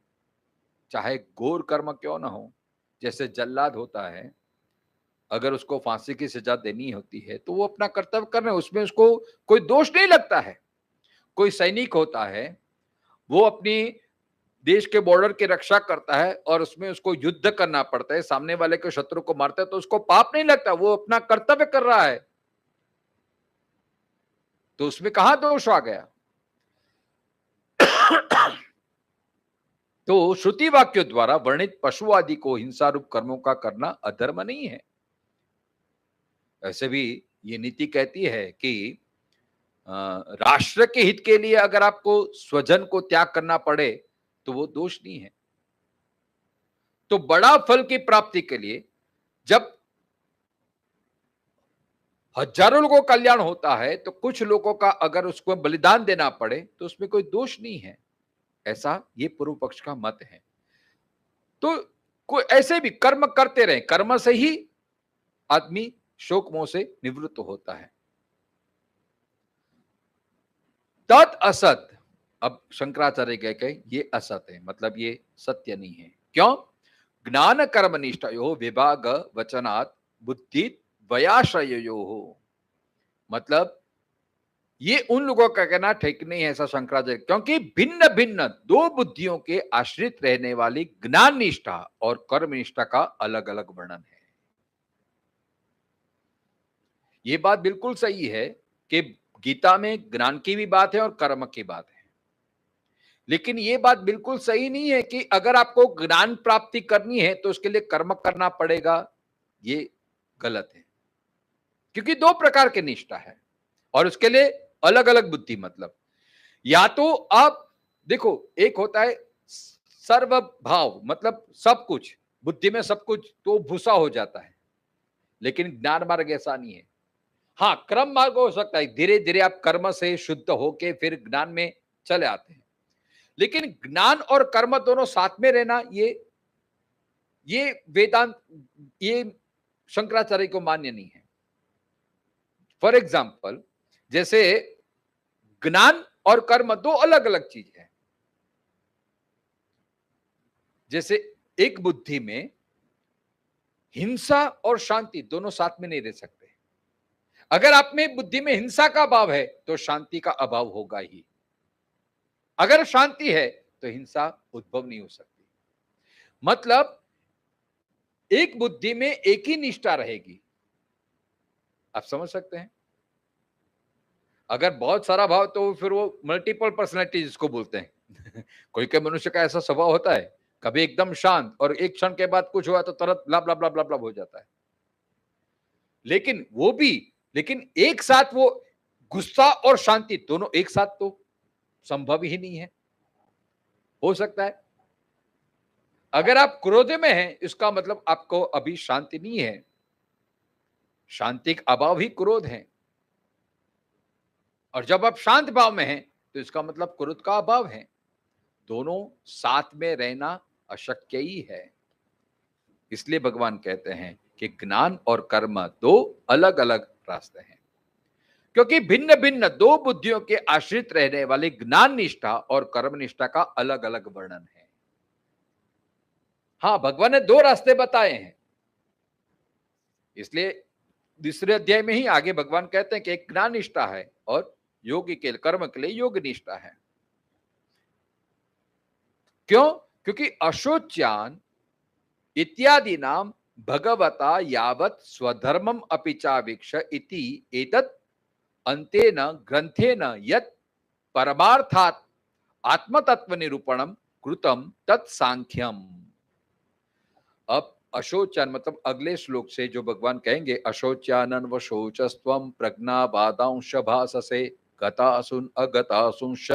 चाहे घोर कर्म क्यों ना हो। जैसे जल्लाद होता है, अगर उसको फांसी की सजा देनी होती है तो वो अपना कर्तव्य कर रहे हैं, उसमें उसको कोई दोष नहीं लगता है। कोई सैनिक होता है, वो अपनी देश के बॉर्डर की रक्षा करता है और उसमें उसको युद्ध करना पड़ता है, सामने वाले के शत्रु को मारता है, तो उसको पाप नहीं लगता, वो अपना कर्तव्य कर रहा है, तो उसमें कहां दोष आ गया। तो श्रुति वाक्यों द्वारा वर्णित पशु आदि को हिंसा रूप कर्मों का करना अधर्म नहीं है। ऐसे भी ये नीति कहती है कि राष्ट्र के हित के लिए अगर आपको स्वजन को त्याग करना पड़े तो वो दोष नहीं है। तो बड़ा फल की प्राप्ति के लिए जब हजारों लोगों का कल्याण होता है तो कुछ लोगों का अगर उसको बलिदान देना पड़े तो उसमें कोई दोष नहीं है, ऐसा ये पूर्व पक्ष का मत है। तो कोई ऐसे भी कर्म करते रहे, कर्म से ही आदमी शोक मोह से निवृत्त होता है। तत् असत, अब शंकराचार्य कह ये असत है, मतलब ये सत्य नहीं है। क्यों? ज्ञान कर्म निष्ठयो विभाग वचनात् बुद्धि वयाश्रयो हो। मतलब ये उन लोगों का कहना ठीक नहीं है, ऐसा शंकराचार्य, क्योंकि भिन्न भिन्न दो बुद्धियों के आश्रित रहने वाली ज्ञान निष्ठा और कर्म निष्ठा का अलग अलग वर्णन है। ये बात बिल्कुल सही है कि गीता में ज्ञान की भी बात है और कर्म की बात है, लेकिन ये बात बिल्कुल सही नहीं है कि अगर आपको ज्ञान प्राप्ति करनी है तो उसके लिए कर्म करना पड़ेगा। ये गलत है, क्योंकि दो प्रकार की निष्ठा है और उसके लिए अलग अलग बुद्धि। मतलब या तो आप देखो, एक होता है सर्व भाव, मतलब सब कुछ, बुद्धि में सब कुछ तो भूसा हो जाता है, लेकिन ज्ञान मार्ग ऐसा नहीं है। हाँ, क्रम मार्ग हो सकता है, धीरे धीरे आप कर्म से शुद्ध होके फिर ज्ञान में चले आते हैं, लेकिन ज्ञान और कर्म दोनों साथ में रहना ये वेदांत, ये शंकराचार्य को मान्य नहीं है। फॉर एग्जाम्पल, जैसे ज्ञान और कर्म दो अलग अलग चीज है। जैसे एक बुद्धि में हिंसा और शांति दोनों साथ में नहीं रह सकते। अगर आप में बुद्धि में हिंसा का भाव है तो शांति का अभाव होगा ही, अगर शांति है तो हिंसा उद्भव नहीं हो सकती। मतलब एक बुद्धि में एक ही निष्ठा रहेगी, आप समझ सकते हैं। अगर बहुत सारा भाव तो फिर वो मल्टीपल पर्सनैलिटी जिसको बोलते हैं कोई के मनुष्य का ऐसा स्वभाव होता है, कभी एकदम शांत और एक क्षण के बाद कुछ हुआ तो तुरंत ब्ला ब्ला ब्ला ब्ला ब्ला हो जाता है। लेकिन एक साथ वो गुस्सा और शांति दोनों एक साथ तो संभव ही नहीं है। हो सकता है अगर आप क्रोध में हैं, इसका मतलब आपको अभी शांति नहीं है। शांति का अभाव ही क्रोध है। और जब आप शांत भाव में हैं, तो इसका मतलब क्रोध का अभाव है। दोनों साथ में रहना अशक्य ही है। इसलिए भगवान कहते हैं कि ज्ञान और कर्म दो अलग अलग रास्ते हैं, क्योंकि भिन्न भिन्न दो बुद्धियों के आश्रित रहने वाली ज्ञान निष्ठा और कर्म निष्ठा का अलग अलग वर्णन है। हाँ, भगवान ने दो रास्ते बताए हैं। इसलिए दूसरे अध्याय में ही आगे भगवान कहते हैं कि एक ज्ञान निष्ठा है और योगी के कर्म के लिए योग निष्ठा है। क्यों? क्योंकि अशोच्यान इत्यादि नाम भगवता यावत स्वधर्मम अपि चावीक्ष इति एतत् अंतेन ग्रंथेन यत् परमार्थात् आत्मतत्व निरूपणम कृतम तत्सांख्यम। अब अशोचन मतलब अगले श्लोक से जो भगवान कहेंगे, अशोच्यानन व शोचस्त्वम प्रज्ञा बादांश भाससे गतासुन अगतासुंश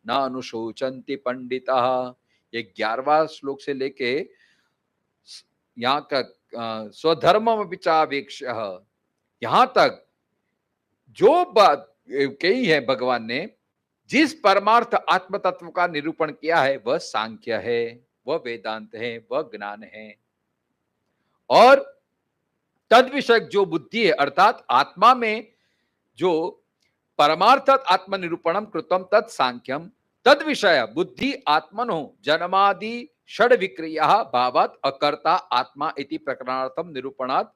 नानुशोचन्ति पंडिता। ये 11वां श्लोक से लेके यहाँ का स्वधर्म विचावेक्ष, यहां तक जो बात कही है भगवान ने, जिस परमार्थ आत्म तत्व का निरूपण किया है, वह सांख्य है, वह वेदांत है, वह ज्ञान है। और तद विषयक जो बुद्धि है, अर्थात आत्मा में जो परमार्थ आत्म निरूपणम कृतम तत् सांख्यम, तद विषय बुद्धि आत्मनो जन्मादि षड विक्रिया भावात अकर्ता आत्मा इति प्रकरणार्थम निरूपणात्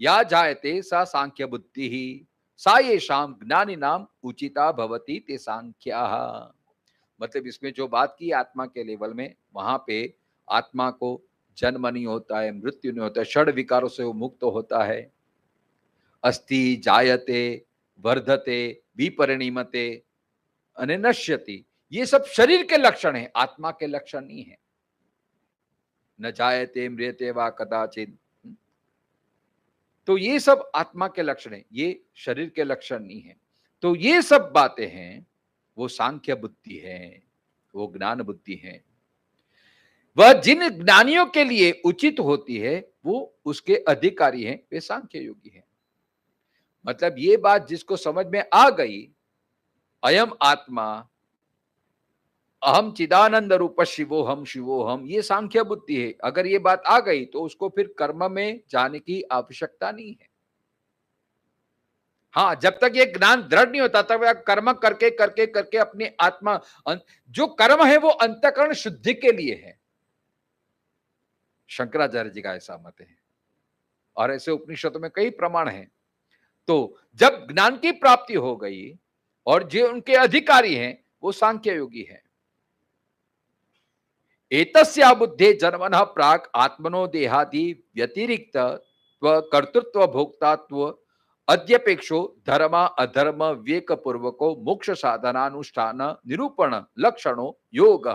या जायते सा सांख्य बुद्धि ही सा येषाम ज्ञानी नाम उचिता भवति ते सांख्या। मतलब इसमें जो बात की आत्मा के लेवल में, वहां पे आत्मा को जन्म नहीं होता है, मृत्यु नहीं होता है, षड विकारों से वो मुक्त होता है। अस्ति जायते वर्धते विपरिणीमते अने नश्यति, ये सब शरीर के लक्षण है, आत्मा के लक्षण नहीं है। न जायते म्रियते वा कदाचित, तो ये सब आत्मा के लक्षण है, ये शरीर के लक्षण नहीं है। तो ये सब बातें हैं, वो सांख्य बुद्धि है, वो ज्ञान बुद्धि है। वह जिन ज्ञानियों के लिए उचित होती है, वो उसके अधिकारी हैं, वे सांख्य योगी हैं। मतलब ये बात जिसको समझ में आ गई, अयम आत्मा अहम चिदानंद रूप शिवोहम, ये सांख्य बुद्धि है। अगर ये बात आ गई तो उसको फिर कर्म में जाने की आवश्यकता नहीं है। हाँ, जब तक ये ज्ञान दृढ़ नहीं होता तब कर्म करके करके करके अपनी आत्मा, जो कर्म है वो अंतःकरण शुद्धि के लिए है। शंकराचार्य जी का ऐसा मत है, और ऐसे उपनिषदों में कई प्रमाण हैं। तो जब ज्ञान की प्राप्ति हो गई और जो उनके अधिकारी हैं, वो सांख्य योगी हैं। एतस्या बुद्धे जन्मनः प्राक आत्मनो देहादि व्यतिरिक्त कर्तृत्व भोक्तात्व अद्यपेक्षो धर्म अधर्म विवेक पूर्वको मोक्ष साधनानुष्ठान निरूपण लक्षणों योग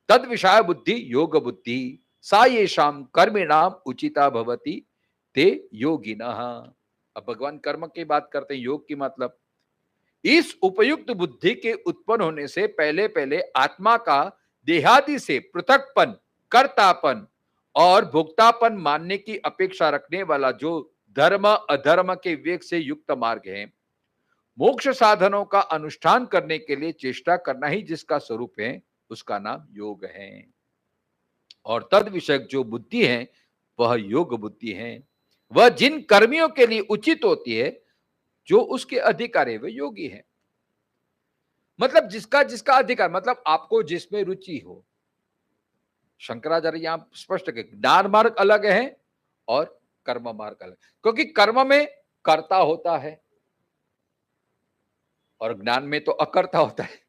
तद विषय बुद्धि योग बुद्धि सा येषाम कर्मिणाम उचिता भवति ते योगिनः। अब भगवान कर्म की बात करते हैं, योग की मतलब इस उपयुक्त बुद्धि के उत्पन्न होने से पहले पहले आत्मा का देहादि से पृथकपन, कर्तापन और भोक्तापन मानने की अपेक्षा रखने वाला जो धर्म अधर्म के विवेक से युक्त मार्ग है, मोक्ष साधनों का अनुष्ठान करने के लिए चेष्टा करना ही जिसका स्वरूप है, उसका नाम योग है। और तद विषयक जो बुद्धि है, वह योग बुद्धि है। वह जिन कर्मियों के लिए उचित होती है, जो उसके अधिकार है, वह योगी है। मतलब जिसका जिसका अधिकार, मतलब आपको जिसमें रुचि हो। शंकराचार्य यहां स्पष्ट है, ज्ञान मार्ग अलग है और कर्म मार्ग अलग, क्योंकि कर्म में कर्ता होता है और ज्ञान में तो अकर्ता होता है।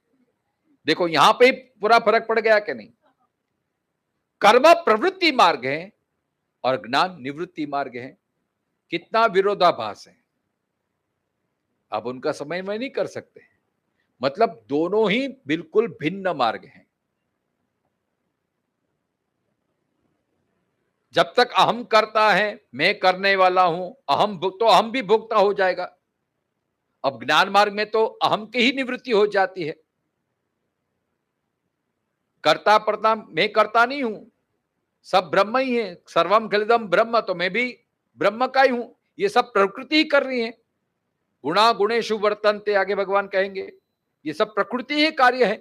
देखो यहां पे पूरा फर्क पड़ गया कि नहीं? कर्म प्रवृत्ति मार्ग है और ज्ञान निवृत्ति मार्ग है। कितना विरोधाभास है, आप उनका समय में नहीं कर सकते। मतलब दोनों ही बिल्कुल भिन्न मार्ग हैं। जब तक अहम करता है, मैं करने वाला हूं, अहम तो अहम भी भोक्ता हो जाएगा। अब ज्ञान मार्ग में तो अहम की ही निवृत्ति हो जाती है। करता परता मैं करता नहीं हूं, सब ब्रह्म ही है, सर्वम खलिदम ब्रह्म, तो मैं भी ब्रह्म का ही हूं, ये सब प्रकृति ही कर रही है। गुणा गुणेषु वर्तन्ते, आगे भगवान कहेंगे, ये सब प्रकृति ही कार्य है।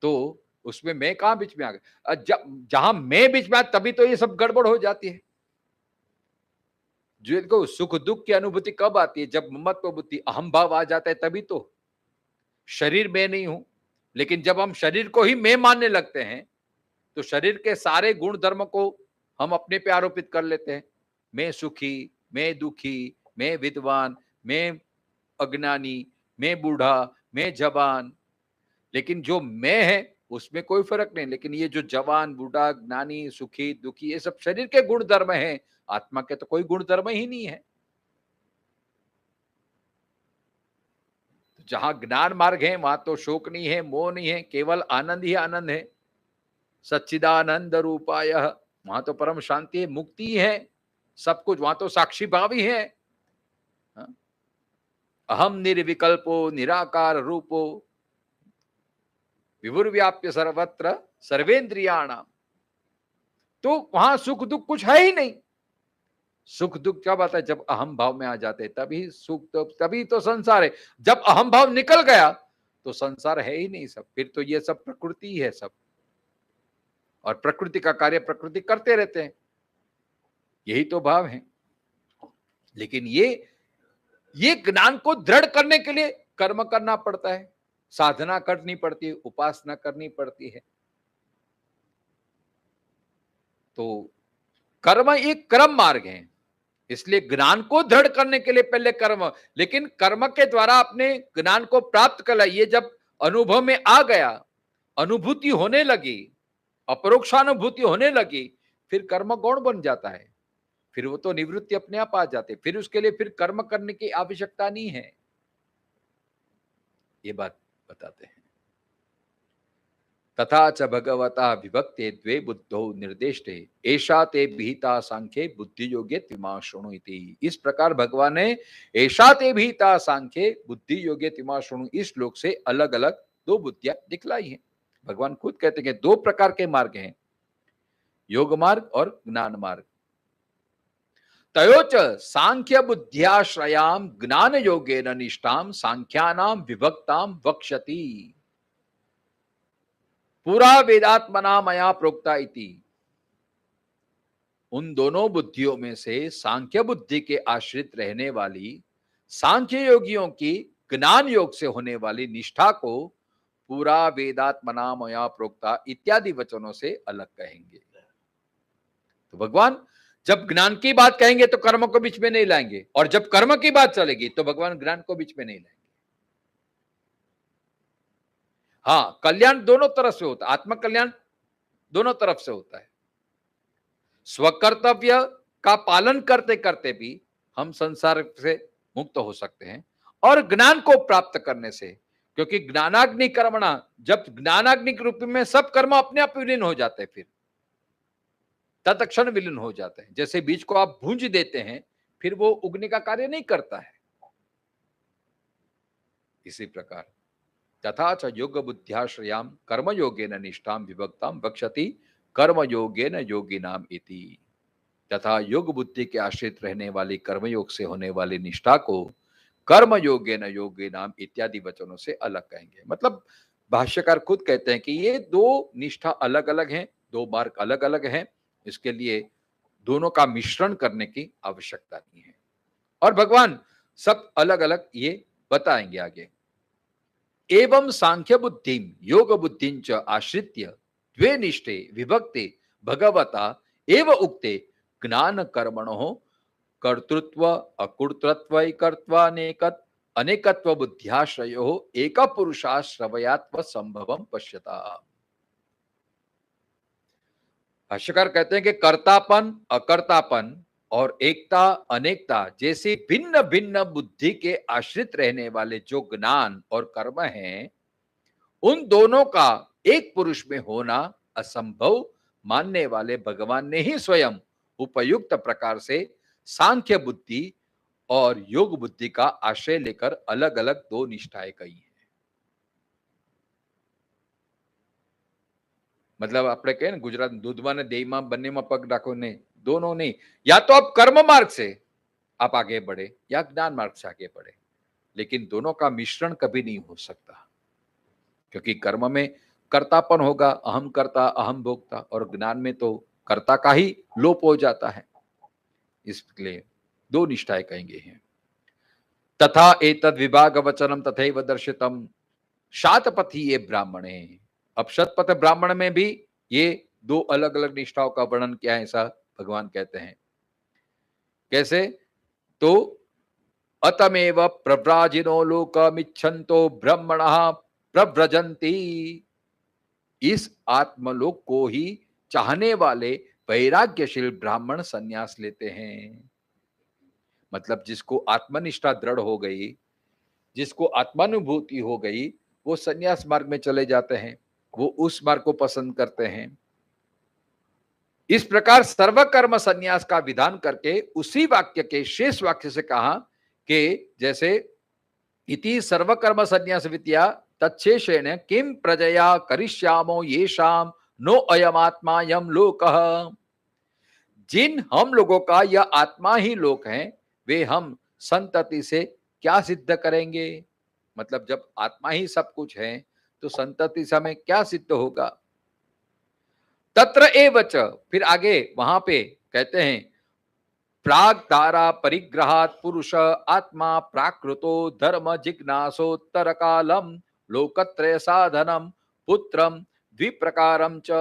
तो उसमें मैं कहां बीच में आ गया? जहां मैं बीच में आ, तभी तो ये सब गड़बड़ हो जाती है। जो को सुख दुख की अनुभूति कब आती है? जब ममत्व बुद्धि अहम भाव आ जाता है, तभी तो। शरीर मैं नहीं हूं, लेकिन जब हम शरीर को ही मैं मानने लगते हैं, तो शरीर के सारे गुण धर्म को हम अपने पे आरोपित कर लेते हैं। मैं सुखी, मैं दुखी, मैं विद्वान, मैं अज्ञानी, मैं बूढ़ा, मैं जवान। लेकिन जो मैं है उसमें कोई फर्क नहीं। लेकिन ये जो जवान, बूढ़ा, ज्ञानी, सुखी, दुखी, ये सब शरीर के गुण धर्म है, आत्मा के तो कोई गुण धर्म ही नहीं है। तो जहां ज्ञान मार्ग है वहां तो शोक नहीं है, मोह नहीं है, केवल आनंद ही आनंद है। सच्चिदानंद रूपाय, वहां तो परम शांति है, मुक्ति है, सब कुछ वहां तो साक्षी भाव ही है। अहम निर्विकल्पो निराकार रूपो विभुर्व्याप्य सर्वत्र सर्वेंद्रियाणाम। तो वहां सुख दुख कुछ है ही नहीं। सुख दुख कब आता है? जब अहम भाव में आ जाते हैं, तभी सुख, तो तभी तो संसार है। जब अहम भाव निकल गया तो संसार है ही नहीं सब, फिर तो ये सब प्रकृति है सब, और प्रकृति का कार्य प्रकृति करते रहते हैं, यही तो भाव है। लेकिन ये ज्ञान को दृढ़ करने के लिए कर्म करना पड़ता है, साधना करनी पड़ती है, उपासना करनी पड़ती है। तो कर्म एक क्रम मार्ग है, इसलिए ज्ञान को दृढ़ करने के लिए पहले कर्म, लेकिन कर्म के द्वारा अपने ज्ञान को प्राप्त कर लिया। ये जब अनुभव में आ गया, अनुभूति होने लगी, अपरोक्षानुभूति होने लगी, फिर कर्म गौण बन जाता है, फिर वो तो निवृत्ति अपने आप आ जाते, फिर उसके लिए फिर कर्म करने की आवश्यकता नहीं है। ये बात बताते हैं। तथा च भगवता विभक्ते द्वे बुद्धौ निर्देष्टे ऐशा ते विहिता सांख्ये बुद्धि योगे तिमा शृणु इति। इस प्रकार भगवान ने ऐशा ते विहिता सांख्ये बुद्धि योगे तिमा शृणु इस श्लोक से अलग अलग दो बुद्धियां दिखलाई हैं। भगवान खुद कहते हैं दो प्रकार के मार्ग हैं, योग मार्ग और ज्ञान मार्ग। तयोच सांख्य बुद्ध्याश्रयाम ज्ञान योगेन निष्ठाम सांख्यानाम विभक्ताम वक्ष्यति। पूरा वेदात्मना मया प्रोक्ता इति। उन दोनों बुद्धियों में से सांख्य बुद्धि के आश्रित रहने वाली सांख्य योगियों की ज्ञान योग से होने वाली निष्ठा को पूरा वेदात्मना मया प्रोक्ता इत्यादि वचनों से अलग कहेंगे। तो भगवान जब ज्ञान की बात कहेंगे तो कर्म को बीच में नहीं लाएंगे, और जब कर्म की बात चलेगी तो भगवान ज्ञान को बीच में नहीं लाएंगे। हाँ, कल्याण दोनों तरफ से होता है, आत्म कल्याण दोनों तरफ से होता है। स्वकर्तव्य का पालन करते करते भी हम संसार से मुक्त हो सकते हैं, और ज्ञान को प्राप्त करने से, क्योंकि ज्ञानाग्नि कर्मणा, जब ज्ञानाग्नि के रूप में सब कर्म अपने आप विलीन हो जाते हैं, फिर तत्क्षण विलीन हो जाते हैं। जैसे बीज को आप भूंज देते हैं, फिर वो उगने का कार्य नहीं करता है। इसी प्रकार तथा च योग बुद्ध्याश्रयाम कर्म योगेन निष्ठाम विभक्ताम वक्ष्यति कर्म योगेन योगिनाम इति। तथा योग बुद्धि के आश्रित रहने वाली कर्मयोग से होने वाली निष्ठा को कर्म योगेन योगिनाम इत्यादि वचनों से अलग कहेंगे। मतलब भाष्यकार खुद कहते हैं कि ये दो निष्ठा अलग अलग हैं, दो मार्ग अलग अलग हैं, इसके लिए दोनों का मिश्रण करने की आवश्यकता नहीं है। और भगवान सब अलग अलग ये बताएंगे आगे। एवं सांख्य बुद्धि योग बुद्धि च आश्रित्य द्वे निष्ठे विभक्ते भगवता एव उक्ते ज्ञान कर्मणो कर्तृत्व अकर्तृत्व अनेकत्व बुद्ध्याश्रयो एक पुरुषाश्रवयात्व संभवम पश्यता। भाष्यकार कहते हैं कि कर्तापन अकर्तापन और एकता अनेकता जैसी भिन्न भिन्न बुद्धि के आश्रित रहने वाले जो ज्ञान और कर्म हैं, उन दोनों का एक पुरुष में होना असंभव मानने वाले भगवान ने ही स्वयं उपयुक्त प्रकार से सांख्य बुद्धि और योग बुद्धि का आश्रय लेकर अलग अलग दो निष्ठाएं कही हैं। मतलब આપણે કહીએ ને ગુજરાત દૂધમાં ને દહીંમાં બંનેમાં પગ રાખો નહીં, दोनों नहीं, या तो आप कर्म मार्ग से आप आगे बढ़े या ज्ञान मार्ग से आगे बढ़े, लेकिन दोनों का मिश्रण कभी नहीं हो सकता, क्योंकि कर्म में कर्तापन होगा, अहम कर्ता अहम भोक्ता, और ज्ञान में तो कर्ता का ही लोप हो जाता है। इसलिए दो निष्ठाएं कहेंगे हैं। तथा एतद विभाग वचनम तथैव दर्शितम शातपथी ये ब्राह्मणे। अब शतपथ ब्राह्मण में भी ये दो अलग अलग निष्ठाओं का वर्णन किया है, ऐसा भगवान कहते हैं। कैसे? तो अतमेव प्रव्राजिनो लोकमिच्छन्तो ब्रह्मणः प्रव्रजन्ति। इस आत्मलोक को ही चाहने वाले वैराग्यशील ब्राह्मण संन्यास लेते हैं। मतलब जिसको आत्मनिष्ठा दृढ़ हो गई, जिसको आत्मानुभूति हो गई, वो संन्यास मार्ग में चले जाते हैं, वो उस मार्ग को पसंद करते हैं। इस प्रकार सर्वकर्म संन्यास का विधान करके उसी वाक्य के शेष वाक्य से कहा कि जैसे इति सर्वकर्म संन्यास विद्या तच्छेषेण किम प्रजया करिष्यामो येषाम नो अयमात्मा यम लोकः। जिन हम लोगों का यह आत्मा ही लोक है, वे हम संतति से क्या सिद्ध करेंगे। मतलब जब आत्मा ही सब कुछ है तो संतति से हमें क्या सिद्ध होगा। तत्र एवच, फिर आगे वहां पे कहते हैं, प्राग तारा परिग्रहात पुरुष आत्मा प्राकृतो धर्म जिज्ञासोत्तर कालम लोकत्रय साधनम पुत्रम द्विप्रकारम च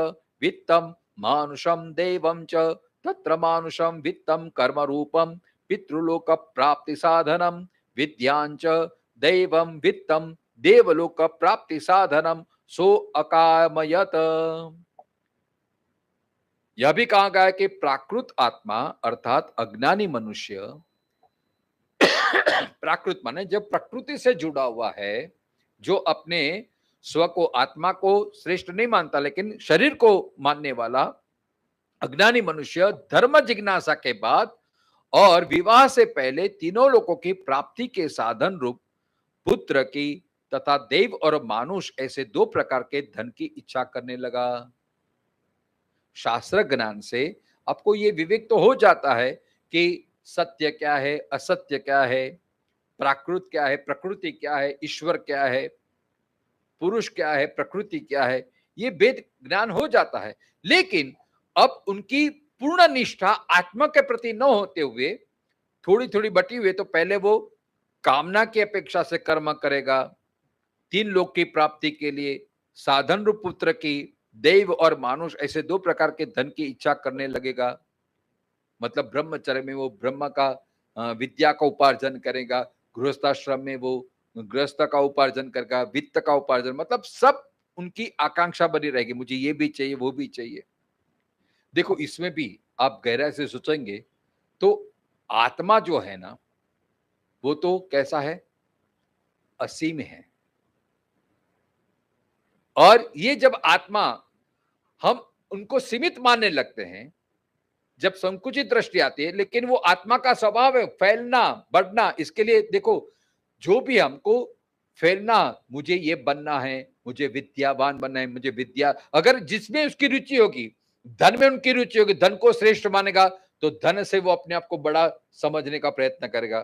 वित्तम मानुषम देवम च तत्र मानुषम वित्तम कर्म रूपम पितृलोक प्राप्ति साधनम विद्यांच दैवम वित्तम देवलोक प्राप्ति साधनम सो अकामयत। यह भी कहा गया कि प्राकृत आत्मा अर्थात अज्ञानी मनुष्य, प्राकृत माने जब प्रकृति से जुड़ा हुआ है, जो अपने स्व को आत्मा को श्रेष्ठ नहीं मानता लेकिन शरीर को मानने वाला अज्ञानी मनुष्य धर्म जिज्ञासा के बाद और विवाह से पहले तीनों लोगों की प्राप्ति के साधन रूप पुत्र की तथा देव और मानुष ऐसे दो प्रकार के धन की इच्छा करने लगा। शास्त्र ज्ञान से आपको ये विवेक तो हो जाता है कि सत्य क्या है, असत्य क्या है, प्राकृत क्या है, प्रकृति क्या है, ईश्वर क्या है, पुरुष क्या है, प्रकृति क्या है, ये वेद ज्ञान हो जाता है। लेकिन अब उनकी पूर्ण निष्ठा आत्मा के प्रति न होते हुए थोड़ी थोड़ी बटी हुई, तो पहले वो कामना की अपेक्षा से कर्म करेगा, तीन लोक की प्राप्ति के लिए साधन रूप पुत्र की, देव और मानुष ऐसे दो प्रकार के धन की इच्छा करने लगेगा। मतलब ब्रह्मचर्य में वो ब्रह्म का विद्या का उपार्जन करेगा, गृहस्थाश्रम में वो गृहस्थ का उपार्जन करेगा, वित्त का उपार्जन, मतलब सब उनकी आकांक्षा बनी रहेगी, मुझे ये भी चाहिए वो भी चाहिए। देखो इसमें भी आप गहराई से सोचेंगे तो आत्मा जो है ना, वो तो कैसा है, असीम है। और ये जब आत्मा हम उनको सीमित मानने लगते हैं, जब संकुचित दृष्टि आती है, लेकिन वो आत्मा का स्वभाव है फैलना बढ़ना। इसके लिए देखो, जो भी हमको फैलना, मुझे ये बनना है, मुझे विद्यावान बनना है, मुझे विद्या, अगर जिसमें उसकी रुचि होगी, धन में उनकी रुचि होगी, धन को श्रेष्ठ मानेगा, तो धन से वो अपने आप को बड़ा समझने का प्रयत्न करेगा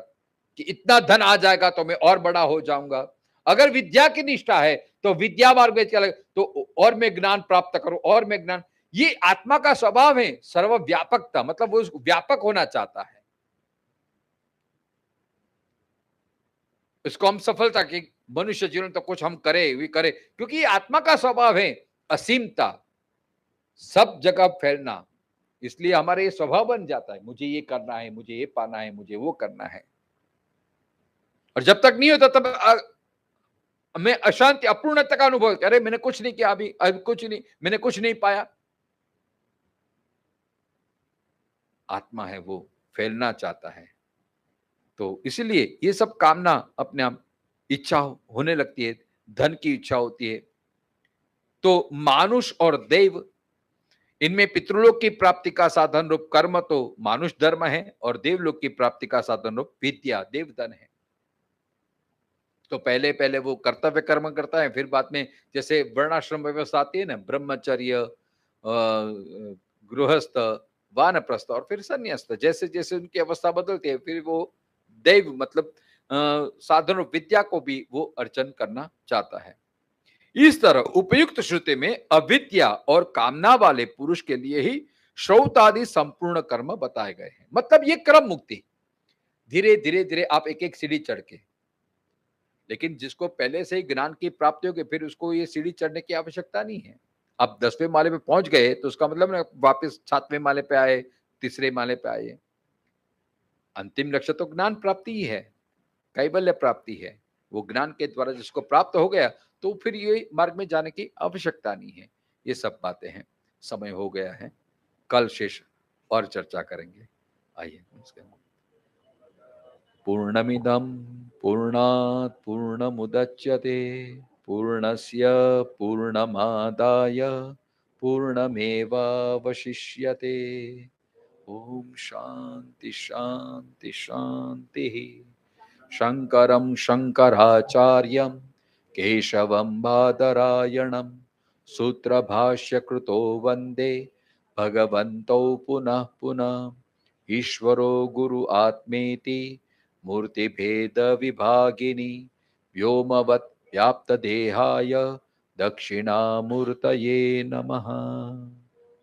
कि इतना धन आ जाएगा तो मैं और बड़ा हो जाऊंगा। अगर विद्या की निष्ठा है तो विद्या मार्ग में चले तो और मैं ज्ञान प्राप्त करूं, और मैं ज्ञान, ये आत्मा का स्वभाव है सर्वव्यापकता, मतलब वो व्यापक होना चाहता है। इसको हम सफलता की मनुष्य जीवन तो कुछ हम करें भी करें, क्योंकि ये आत्मा का स्वभाव है असीमता, सब जगह फैलना। इसलिए हमारे ये स्वभाव बन जाता है, मुझे ये करना है, मुझे ये पाना है, मुझे वो करना है। और जब तक नहीं होता तब मैं अशांति अपूर्णता का अनुभव, अरे मैंने कुछ नहीं किया, अभी कुछ नहीं, मैंने कुछ नहीं पाया। आत्मा है वो फैलना चाहता है, तो इसलिए ये सब कामना अपने आप इच्छा होने लगती है, धन की इच्छा होती है। तो मानुष और देव, इनमें पितृलोक की प्राप्ति का साधन रूप कर्म तो मानुष धर्म है, और देवलोक की प्राप्ति का साधन रूप विद्या देव धन है। तो पहले वो कर्तव्य कर्म करता है, फिर बाद में जैसे वर्णाश्रम व्यवस्था आती है ना, ब्रह्मचर्य, गृहस्थ, वानप्रस्थ और फिर संन्यास्त, जैसे जैसे उनकी अवस्था बदलती है फिर वो दैव मतलब साधन विद्या को भी वो अर्चन करना चाहता है। इस तरह उपयुक्त श्रुति में अविद्या और कामना वाले पुरुष के लिए ही श्रौत आदि संपूर्ण कर्म बताए गए हैं। मतलब ये क्रम मुक्ति, धीरे धीरे धीरे आप एक एक सीढ़ी चढ़ के, लेकिन जिसको पहले से ही ज्ञान की प्राप्ति होगी फिर उसको ये सीढ़ी चढ़ने की आवश्यकता नहीं है। आप 10वें माले पे पहुंच गए तो उसका मतलब ना वापस 7वें माले पे आए, तीसरे माले पे आए। अंतिम लक्ष्य तो ज्ञान प्राप्ति ही है, कैवल्य प्राप्ति है। वो ज्ञान के द्वारा जिसको प्राप्त हो गया तो फिर ये मार्ग में जाने की आवश्यकता नहीं है। ये सब बातें हैं। समय हो गया है, कल शेष और चर्चा करेंगे। आइए नमस्कार। पूर्णमिदं पूर्णात् पूर्णमुदच्यते पूर्णस्य पूर्णमादाय पूर्णमेवावशिष्यते। ओम शांति शांति शांति। शंकरं शंकराचार्यं केशवं बादरायणं सूत्रभाष्यकृतो वन्दे भगवन्तौ पुनः पुनः। ईश्वरो गुरु आत्मेति मूर्तिभेद विभागिनी व्योमवत् व्याप्त देहाय दक्षिणामूर्तये नमः।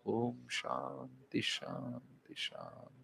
ओम शांति शांति शांति।